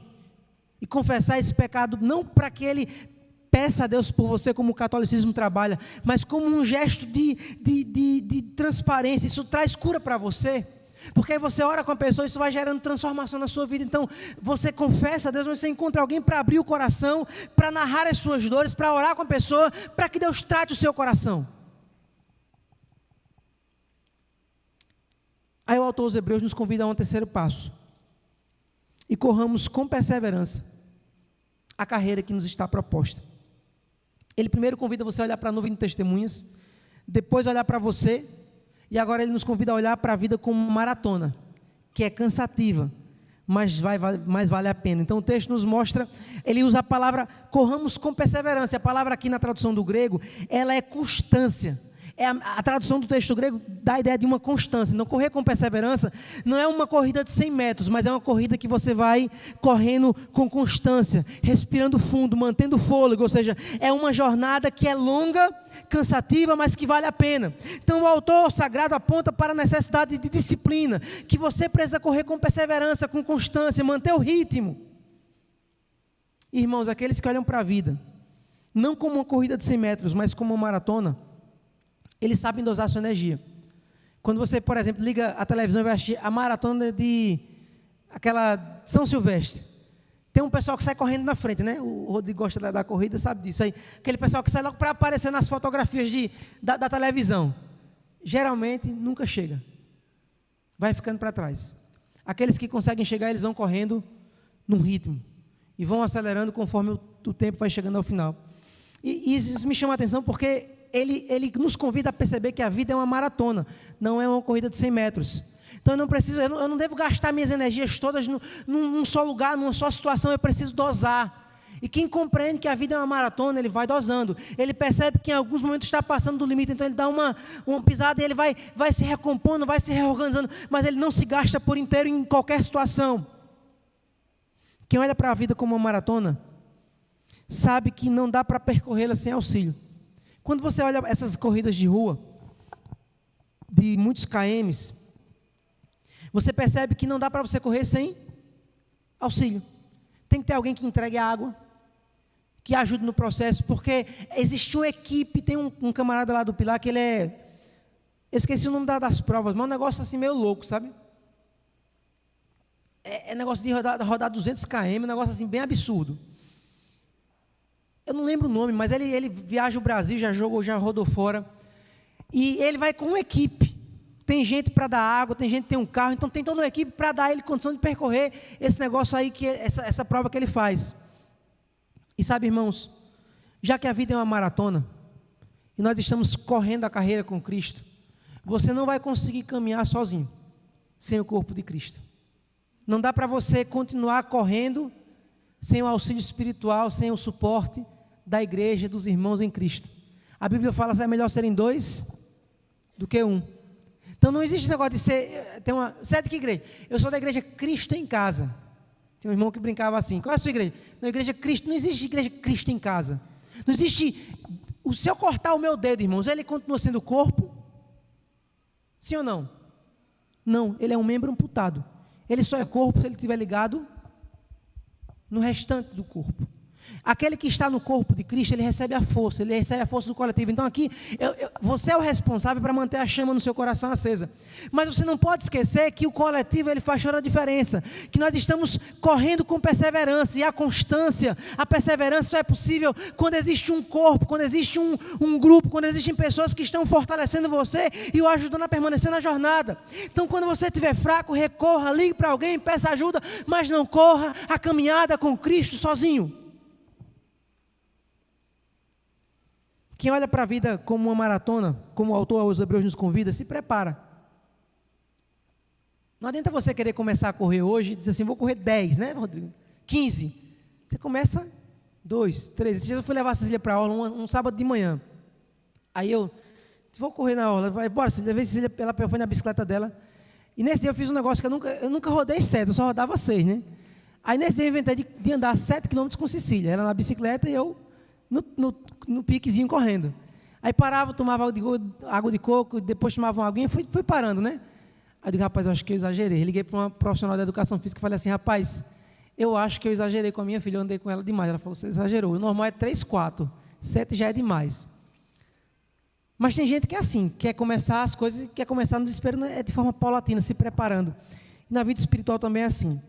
e confessar esse pecado, não para que ele peça a Deus por você, como o catolicismo trabalha, mas como um gesto de transparência, isso traz cura para você, porque aí você ora com a pessoa, isso vai gerando transformação na sua vida. Então você confessa a Deus, você encontra alguém para abrir o coração, para narrar as suas dores, para orar com a pessoa, para que Deus trate o seu coração. Aí o autor aos Hebreus nos convida a um terceiro passo, e corramos com perseverança a carreira que nos está proposta. Ele primeiro convida você a olhar para a nuvem de testemunhas, depois olhar para você, e agora ele nos convida a olhar para a vida como uma maratona, que é cansativa, mas vale a pena. Então o texto nos mostra, ele usa a palavra corramos com perseverança. A palavra aqui na tradução do grego, ela é constância. A tradução do texto grego dá a ideia de uma constância. Então correr com perseverança não é uma corrida de 100 metros, mas é uma corrida que você vai correndo com constância, respirando fundo, mantendo o fôlego, ou seja, é uma jornada que é longa, cansativa, mas que vale a pena. Então o autor sagrado aponta para a necessidade de disciplina, que você precisa correr com perseverança, com constância, manter o ritmo. Irmãos, aqueles que olham para a vida, não como uma corrida de 100 metros, mas como uma maratona, eles sabem dosar a sua energia. Quando você, por exemplo, liga a televisão e vai assistir a maratona de aquela São Silvestre, tem um pessoal que sai correndo na frente, né? O Rodrigo gosta da corrida, sabe disso aí. Aquele pessoal que sai logo para aparecer nas fotografias da televisão. Geralmente nunca chega. Vai ficando para trás. Aqueles que conseguem chegar, eles vão correndo num ritmo e vão acelerando conforme o tempo vai chegando ao final. E isso me chama a atenção porque ele nos convida a perceber que a vida é uma maratona, não é uma corrida de 100 metros. Então eu não devo gastar minhas energias todas num só lugar, numa só situação, eu preciso dosar. E quem compreende que a vida é uma maratona, ele vai dosando. Ele percebe que em alguns momentos está passando do limite, então ele dá uma pisada e ele vai se recompondo, vai se reorganizando, mas ele não se gasta por inteiro em qualquer situação. Quem olha para a vida como uma maratona, sabe que não dá para percorrê-la sem auxílio. Quando você olha essas corridas de rua, de muitos kms, você percebe que não dá para você correr sem auxílio. Tem que ter alguém que entregue a água, que ajude no processo, porque existe uma equipe, tem um camarada lá do Pilar que ele é, eu esqueci o nome das provas, mas é um negócio assim meio louco, sabe? É negócio de rodar 200 km, um negócio assim bem absurdo. Eu não lembro o nome, mas ele viaja o Brasil, já rodou fora. E ele vai com uma equipe. Tem gente para dar água, tem gente que tem um carro, então tem toda uma equipe para dar ele condição de percorrer esse negócio aí, essa prova que ele faz. E sabe, irmãos, já que a vida é uma maratona, e nós estamos correndo a carreira com Cristo, você não vai conseguir caminhar sozinho, sem o corpo de Cristo. Não dá para você continuar correndo sem o auxílio espiritual, sem o suporte da igreja, dos irmãos em Cristo. A Bíblia fala que é melhor serem dois do que um. Então não existe esse negócio de ser... Você é de que igreja? Eu sou da igreja Cristo em Casa. Tem um irmão que brincava assim. Qual é a sua igreja? Na igreja Cristo. Não existe igreja Cristo em Casa. Não existe... Se eu cortar o meu dedo, irmãos, ele continua sendo corpo? Sim ou não? Não, ele é um membro amputado. Ele só é corpo se ele estiver ligado no restante do corpo. Aquele que está no corpo de Cristo, ele recebe a força do coletivo. Então aqui, você é o responsável para manter a chama no seu coração acesa. Mas você não pode esquecer que o coletivo, ele faz toda a diferença. Que nós estamos correndo com perseverança, e a constância, a perseverança só é possível quando existe um corpo, quando existe um grupo, quando existem pessoas que estão fortalecendo você e o ajudando a permanecer na jornada. Então quando você estiver fraco, recorra, ligue para alguém, peça ajuda, mas não corra a caminhada com Cristo sozinho. Quem olha para a vida como uma maratona, como o autor aos Hebreus nos convida, se prepara. Não adianta você querer começar a correr hoje e dizer assim, vou correr 10, né, Rodrigo? 15. Você começa 2, 3. Esse dia eu fui levar a Cecília para a aula um sábado de manhã. Aí eu disse, vou correr na aula. Vai, bora, levei a Cecília, ela foi na bicicleta dela. E nesse dia eu fiz um negócio que eu nunca rodei 7, eu só rodava 6, né? Aí nesse dia eu inventei de andar 7 km com Cecília. Ela na bicicleta e eu no piquezinho correndo. Aí parava, tomava água de coco, depois tomava uma aguinha e fui parando, né? Aí eu digo, rapaz, eu acho que eu exagerei. Liguei para uma profissional da educação física e falei assim, rapaz, eu acho que eu exagerei com a minha filha, eu andei com ela demais. Ela falou, você exagerou. O normal é 3, 4, 7 já é demais. Mas tem gente que é assim, quer começar as coisas, quer começar no desespero, é de forma paulatina, se preparando. E na vida espiritual também é assim.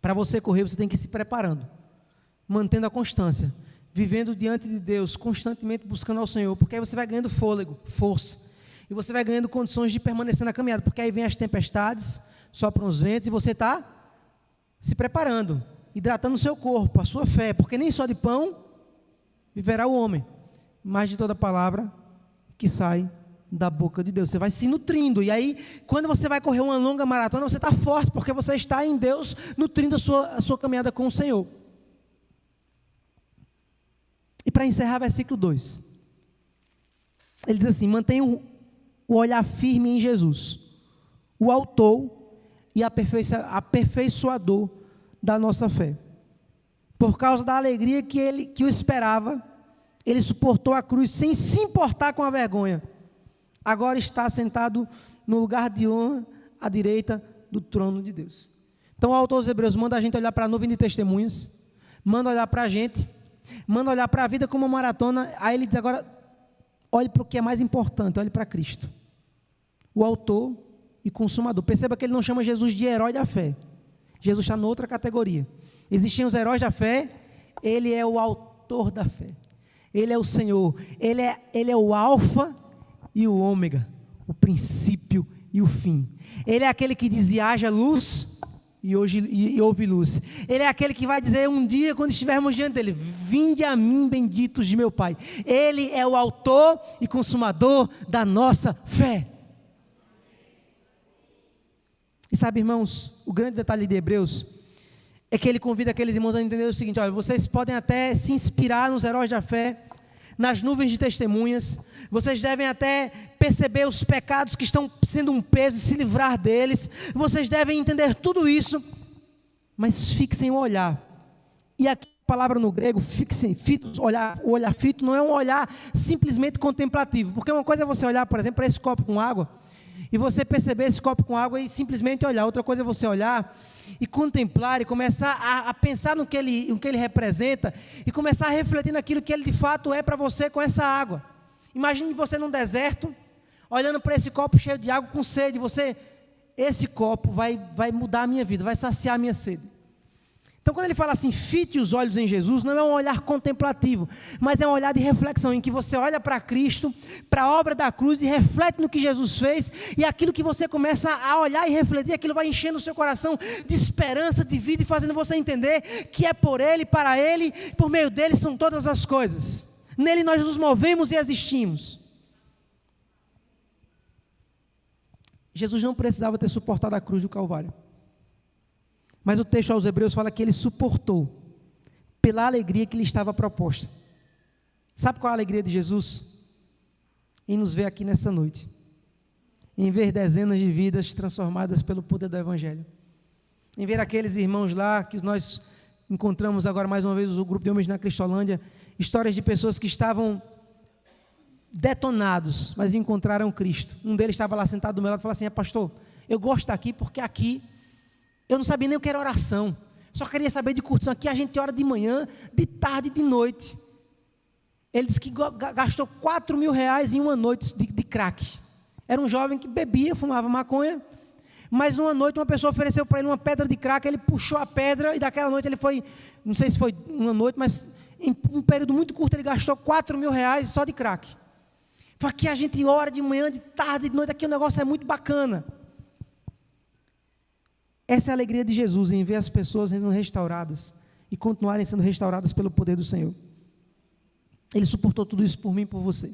Para você correr, você tem que ir se preparando, mantendo a constância, vivendo diante de Deus, constantemente buscando ao Senhor, porque aí você vai ganhando fôlego, força, e você vai ganhando condições de permanecer na caminhada, porque aí vem as tempestades, sopram os ventos, e você está se preparando, hidratando o seu corpo, a sua fé, porque nem só de pão viverá o homem, mas de toda palavra que sai da boca de Deus. Você vai se nutrindo, e aí, quando você vai correr uma longa maratona, você está forte, porque você está em Deus, nutrindo a sua caminhada com o Senhor. E para encerrar, versículo 2. Ele diz assim, mantenha o olhar firme em Jesus, o autor e aperfeiçoador da nossa fé. Por causa da alegria que o esperava, ele suportou a cruz sem se importar com a vergonha. Agora está sentado no lugar de honra, à direita do trono de Deus. Então o autor dos Hebreus manda a gente olhar para a nuvem de testemunhas, manda olhar para a gente, manda olhar para a vida como uma maratona. Aí ele diz agora, olhe para o que é mais importante, olhe para Cristo, o autor e consumador. Perceba que ele não chama Jesus de herói da fé, Jesus está em outra categoria. Existiam os heróis da fé, ele é o autor da fé, ele é o Senhor, ele é o alfa e o ômega, o princípio e o fim. Ele é aquele que dizia, haja luz, e houve luz. Ele é aquele que vai dizer um dia, quando estivermos diante dele, vinde a mim, benditos de meu Pai. Ele é o autor e consumador da nossa fé. E sabe, irmãos, o grande detalhe de Hebreus é que ele convida aqueles irmãos a entender o seguinte, olha, vocês podem até se inspirar nos heróis da fé, nas nuvens de testemunhas, vocês devem até perceber os pecados que estão sendo um peso e se livrar deles, vocês devem entender tudo isso, mas fixem o olhar. E aqui a palavra no grego, fixem, fitos, olhar, o olhar fito não é um olhar simplesmente contemplativo, porque uma coisa é você olhar, por exemplo, para esse copo com água, e você perceber esse copo com água e simplesmente olhar. Outra coisa é você olhar e contemplar e começar a pensar no que ele representa e começar a refletir naquilo que ele de fato é para você com essa água. Imagine você num deserto, olhando para esse copo cheio de água com sede. Esse copo vai mudar a minha vida, vai saciar a minha sede. Então quando ele fala assim, fite os olhos em Jesus, não é um olhar contemplativo, mas é um olhar de reflexão, em que você olha para Cristo, para a obra da cruz e reflete no que Jesus fez, e aquilo que você começa a olhar e refletir, aquilo vai enchendo o seu coração de esperança, de vida, e fazendo você entender que é por Ele, para Ele, por meio dEle são todas as coisas. Nele nós nos movemos e existimos. Jesus não precisava ter suportado a cruz do Calvário. Mas o texto aos Hebreus fala que ele suportou pela alegria que lhe estava proposta. Sabe qual é a alegria de Jesus? Em nos ver aqui nessa noite. Em ver dezenas de vidas transformadas pelo poder do Evangelho. Em ver aqueles irmãos lá, que nós encontramos agora mais uma vez, o grupo de homens na Cristolândia, histórias de pessoas que estavam detonados, mas encontraram Cristo. Um deles estava lá sentado do meu lado e falou assim, pastor, eu gosto daqui porque aqui eu não sabia nem o que era oração, Só queria saber de curtição. Aqui a gente ora de manhã, de tarde e de noite. Ele disse que gastou R$4.000 em uma noite de crack. Era um jovem que bebia, fumava maconha, mas uma noite uma pessoa ofereceu para ele uma pedra de crack, ele puxou a pedra e daquela noite ele foi, não sei se foi uma noite, mas em um período muito curto ele gastou R$4.000 só de crack. Aqui a gente ora de manhã, de tarde, de noite, aqui o negócio é muito bacana. Essa é a alegria de Jesus, em ver as pessoas sendo restauradas e continuarem sendo restauradas pelo poder do Senhor. Ele suportou tudo isso por mim e por você.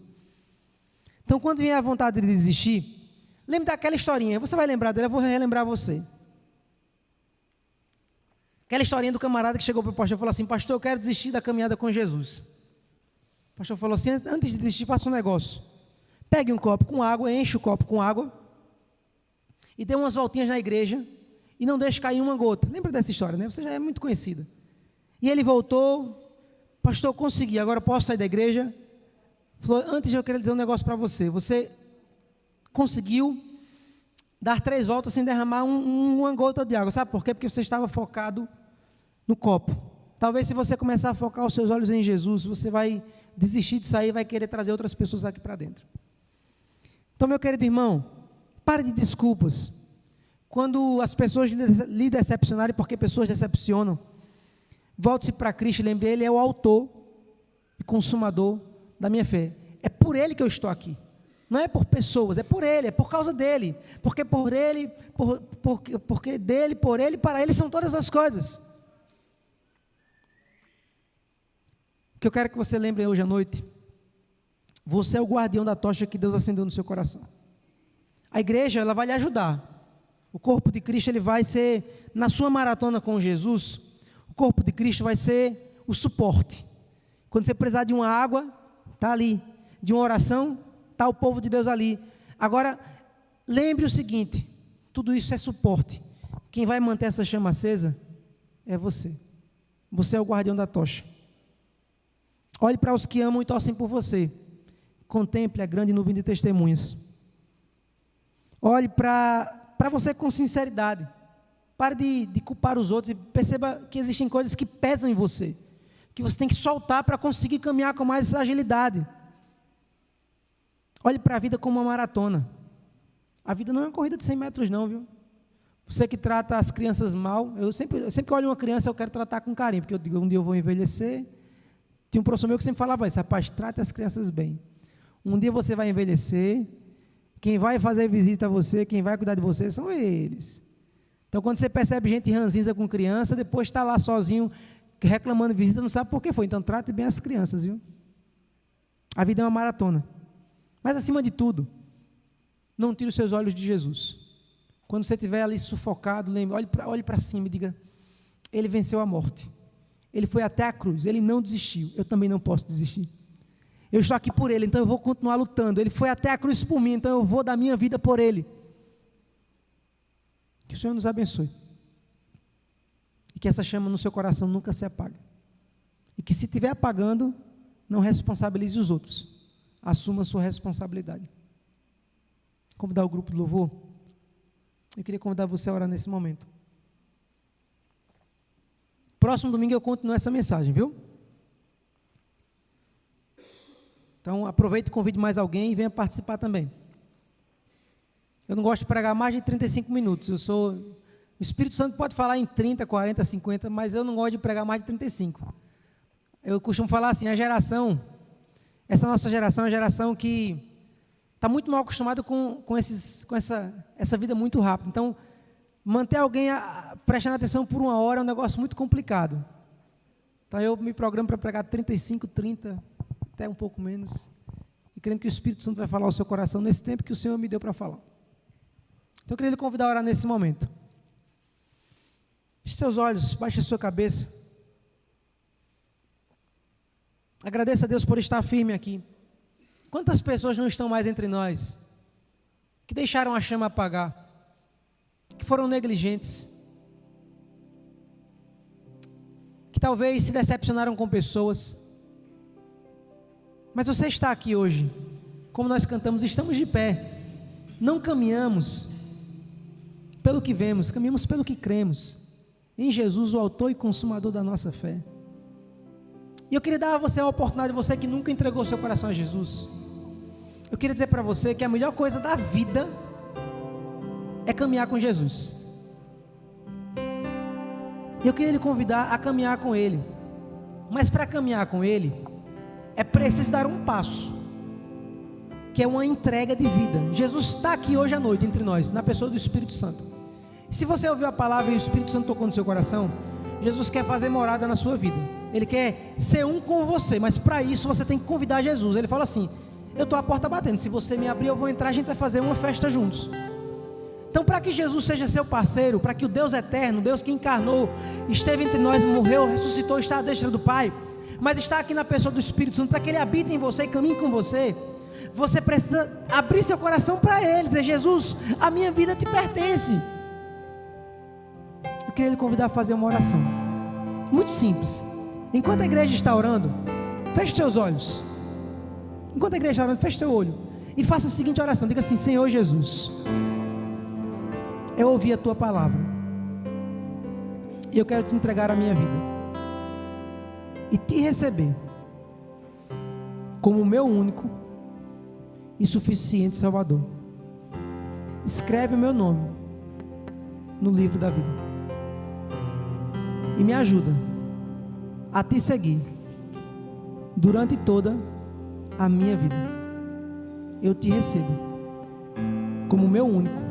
Então, quando vier a vontade de desistir, lembre daquela historinha. Você vai lembrar dela, eu vou relembrar você. Aquela historinha do camarada que chegou para o pastor e falou assim: pastor, eu quero desistir da caminhada com Jesus. O pastor falou assim: antes de desistir, faça um negócio. Pegue um copo com água, enche o copo com água e dê umas voltinhas na igreja e não deixe cair uma gota. Lembra dessa história, né? Você já é muito conhecida. E ele voltou: pastor, eu consegui, agora posso sair da igreja? Falou: antes eu queria dizer um negócio para você. Você conseguiu dar 3 voltas sem derramar uma gota de água. Sabe por quê? Porque você estava focado no copo. Talvez se você começar a focar os seus olhos em Jesus, você vai desistir de sair e vai querer trazer outras pessoas aqui para dentro. Então, meu querido irmão, pare de desculpas. Quando as pessoas lhe decepcionarem, porque pessoas decepcionam, volte-se para Cristo e lembre, Ele é o autor e consumador da minha fé. É por Ele que eu estou aqui. Não é por pessoas, é por Ele, é por causa dEle. Porque por Ele, porque dEle, por Ele, para Ele são todas as coisas. O que eu quero que você lembre hoje à noite: você é o guardião da tocha que Deus acendeu no seu coração. A igreja, ela vai lhe ajudar. O corpo de Cristo, ele vai ser, na sua maratona com Jesus, o corpo de Cristo vai ser o suporte. Quando você precisar de uma água, está ali. De uma oração, está o povo de Deus ali. Agora, lembre o seguinte: tudo isso é suporte. Quem vai manter essa chama acesa é você. Você é o guardião da tocha. Olhe para os que amam e torcem por você. Contemple a grande nuvem de testemunhas. Olhe para você com sinceridade. Pare de culpar os outros e perceba que existem coisas que pesam em você, que você tem que soltar para conseguir caminhar com mais agilidade. Olhe para a vida como uma maratona. A vida não é uma corrida de 100 metros não, viu? Você que trata as crianças mal, eu sempre que olho uma criança eu quero tratar com carinho, porque eu digo, um dia eu vou envelhecer. Tinha um professor meu que sempre falava isso: rapaz, trate as crianças bem. Um dia você vai envelhecer, quem vai fazer visita a você, quem vai cuidar de você são eles. Então, quando você percebe gente ranzinza com criança, depois está lá sozinho, reclamando de visita, não sabe por que foi. Então, trate bem as crianças, viu? A vida é uma maratona. Mas, acima de tudo, não tire os seus olhos de Jesus. Quando você estiver ali sufocado, lembre, olhe para cima e diga: Ele venceu a morte. Ele foi até a cruz, Ele não desistiu. Eu também não posso desistir. Eu estou aqui por Ele, então eu vou continuar lutando. Ele foi até a cruz por mim, então eu vou dar minha vida por Ele. Que o Senhor nos abençoe. E que essa chama no seu coração nunca se apague. E que se estiver apagando, não responsabilize os outros. Assuma a sua responsabilidade. Convidar o grupo de louvor. Eu queria convidar você a orar nesse momento. Próximo domingo eu continuo essa mensagem, viu? Então, aproveite e convide mais alguém e venha participar também. Eu não gosto de pregar mais de 35 minutos. O Espírito Santo pode falar em 30, 40, 50, mas eu não gosto de pregar mais de 35. Eu costumo falar assim, essa nossa geração é uma geração que está muito mal acostumada com essa vida muito rápida. Então, manter alguém prestando atenção por 1 hora é um negócio muito complicado. Então, eu me programo para pregar 35, 30, até um pouco menos, e crendo que o Espírito Santo vai falar ao seu coração nesse tempo que o Senhor me deu para falar. Então eu queria lhe convidar a orar nesse momento. Feche seus olhos, baixe a sua cabeça. Agradeça a Deus por estar firme aqui. Quantas pessoas não estão mais entre nós, que deixaram a chama apagar, que foram negligentes, que talvez se decepcionaram com pessoas. Mas você está aqui hoje, como nós cantamos, estamos de pé, não caminhamos pelo que vemos, caminhamos pelo que cremos. em Jesus, o autor e consumador da nossa fé. E eu queria dar a você a oportunidade, você que nunca entregou seu coração a Jesus. Eu queria dizer para você que a melhor coisa da vida é caminhar com Jesus. E eu queria lhe convidar a caminhar com Ele. Mas para caminhar com Ele, é preciso dar um passo, que é uma entrega de vida. Jesus está aqui hoje à noite entre nós, na pessoa do Espírito Santo. Se você ouviu a palavra e o Espírito Santo tocou no seu coração, Jesus quer fazer morada na sua vida. Ele quer ser um com você, mas para isso você tem que convidar Jesus. Ele fala assim: eu estou à porta batendo, se você me abrir eu vou entrar, a gente vai fazer uma festa juntos. Então, para que Jesus seja seu parceiro, para que o Deus eterno, Deus que encarnou, esteve entre nós, morreu, ressuscitou, está à destra do Pai, mas está aqui na pessoa do Espírito Santo, para que Ele habite em você e caminhe com você, você precisa abrir seu coração para Ele, dizer: Jesus, a minha vida te pertence. Eu queria lhe convidar a fazer uma oração muito simples. Enquanto a igreja está orando, feche seus olhos. Enquanto a igreja está orando, feche seu olho e faça a seguinte oração. Diga assim: Senhor Jesus, eu ouvi a tua palavra e eu quero te entregar a minha vida e te receber como o meu único e suficiente Salvador. Escreve o meu nome no livro da vida e me ajuda a te seguir durante toda a minha vida. Eu te recebo como o meu único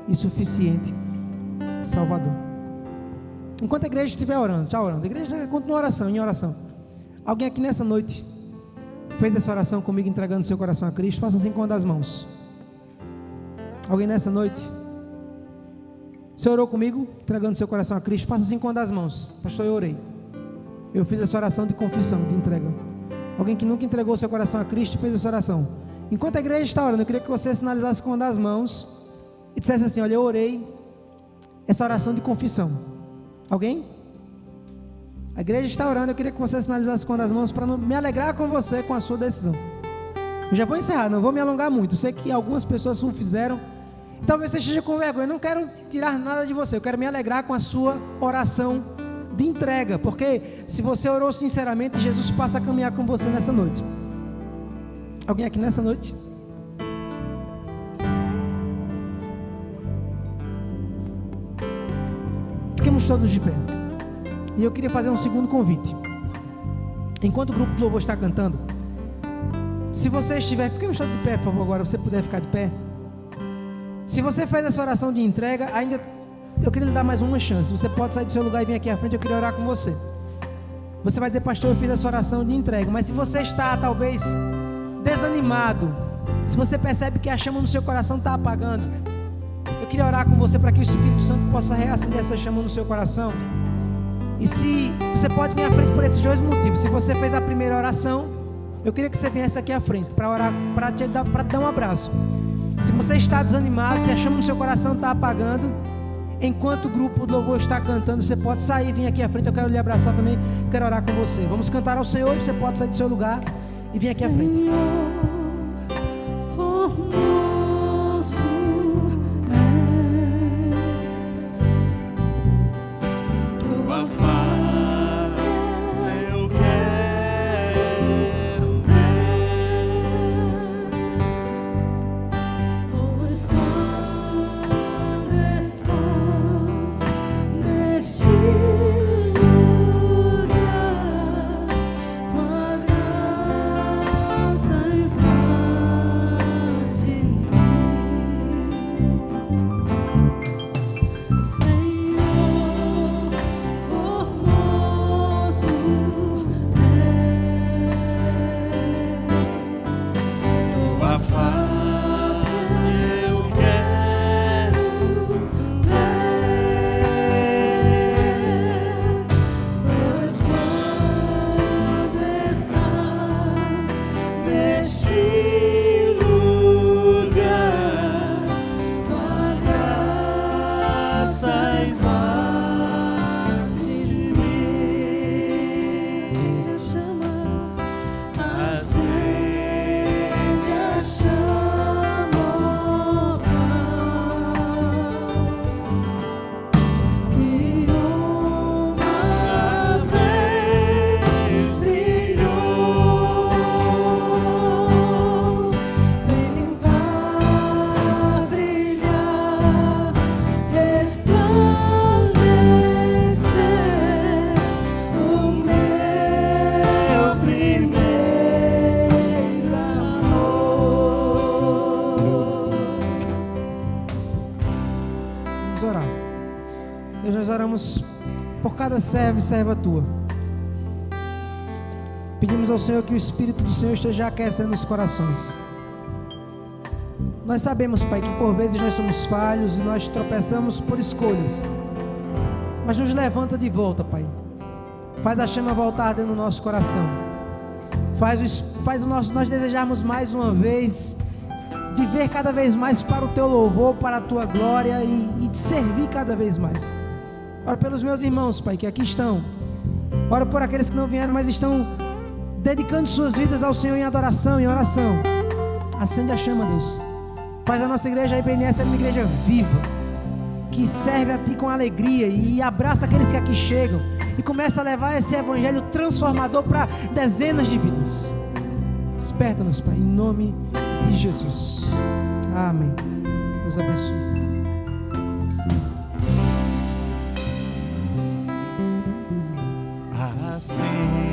e suficiente Salvador. Enquanto a igreja estiver orando, está orando, a igreja continua oração, em oração. Alguém aqui nessa noite fez essa oração comigo, entregando seu coração a Cristo? Faça assim com uma das mãos. Alguém nessa noite? Você orou comigo, entregando seu coração a Cristo? Faça assim com uma das mãos. Pastor, eu orei. Eu fiz essa oração de confissão, de entrega. Alguém que nunca entregou seu coração a Cristo fez essa oração. Enquanto a igreja está orando, eu queria que você sinalizasse com uma das mãos e dissesse assim: olha, eu orei essa oração de confissão. Alguém? A igreja está orando, eu queria que você sinalizasse com uma das mãos para me alegrar com você, com a sua decisão. Eu já vou encerrar, não vou me alongar muito. Eu sei que algumas pessoas o fizeram. Talvez você esteja com vergonha. Eu não quero tirar nada de você, eu quero me alegrar com a sua oração de entrega, porque se você orou sinceramente, Jesus passa a caminhar com você nessa noite. Alguém aqui nessa noite? Fiquemos todos de pé. E eu queria fazer um segundo convite. Enquanto o grupo do louvor está cantando, se você estiver, fiquemos todos de pé, por favor, agora, se você puder ficar de pé. Se você fez essa oração de entrega, ainda eu queria lhe dar mais uma chance. Você pode sair do seu lugar e vir aqui à frente, eu queria orar com você. Você vai dizer: pastor, eu fiz essa oração de entrega. Mas se você está talvez desanimado, se você percebe que a chama no seu coração está apagando, eu queria orar com você para que o Espírito Santo possa reacender essa chama no seu coração. E se você pode vir à frente por esses dois motivos. Se você fez a primeira oração, eu queria que você viesse aqui à frente para orar, para te dar um abraço. Se você está desanimado, se a chama no seu coração está apagando, enquanto o grupo do louvor está cantando, você pode sair e vir aqui à frente. Eu quero lhe abraçar também, eu quero orar com você. Vamos cantar ao Senhor e você pode sair do seu lugar e vir aqui à frente.
Tua face eu quero ver,
Pois quando estás neste lugar, tua graça invade mim, Senhor, formoso és.
tua face eu quero ver,
Pois quando estás
neste lugar, tua graça invade mim.
oramos por cada servo e serva tua. Pedimos ao Senhor que o Espírito do Senhor esteja aquecendo os corações. Nós sabemos, Pai, que por vezes nós somos falhos e nós tropeçamos por escolhas. Mas nos levanta de volta, Pai. Faz a chama voltar dentro do nosso coração. Nós desejarmos mais uma vez viver cada vez mais para o Teu louvor, para a Tua glória e te servir cada vez mais. Oro pelos meus irmãos, Pai, que aqui estão. Oro por aqueles que não vieram, mas estão dedicando suas vidas ao Senhor em adoração, em oração. Acende a chama, Deus. Faz a nossa igreja, a IBNS, uma igreja viva, que serve a Ti com alegria e abraça aqueles que aqui chegam e começa a levar esse evangelho transformador para dezenas de vidas. Desperta-nos, Pai, em nome de Jesus. Amém. Deus abençoe.
Assim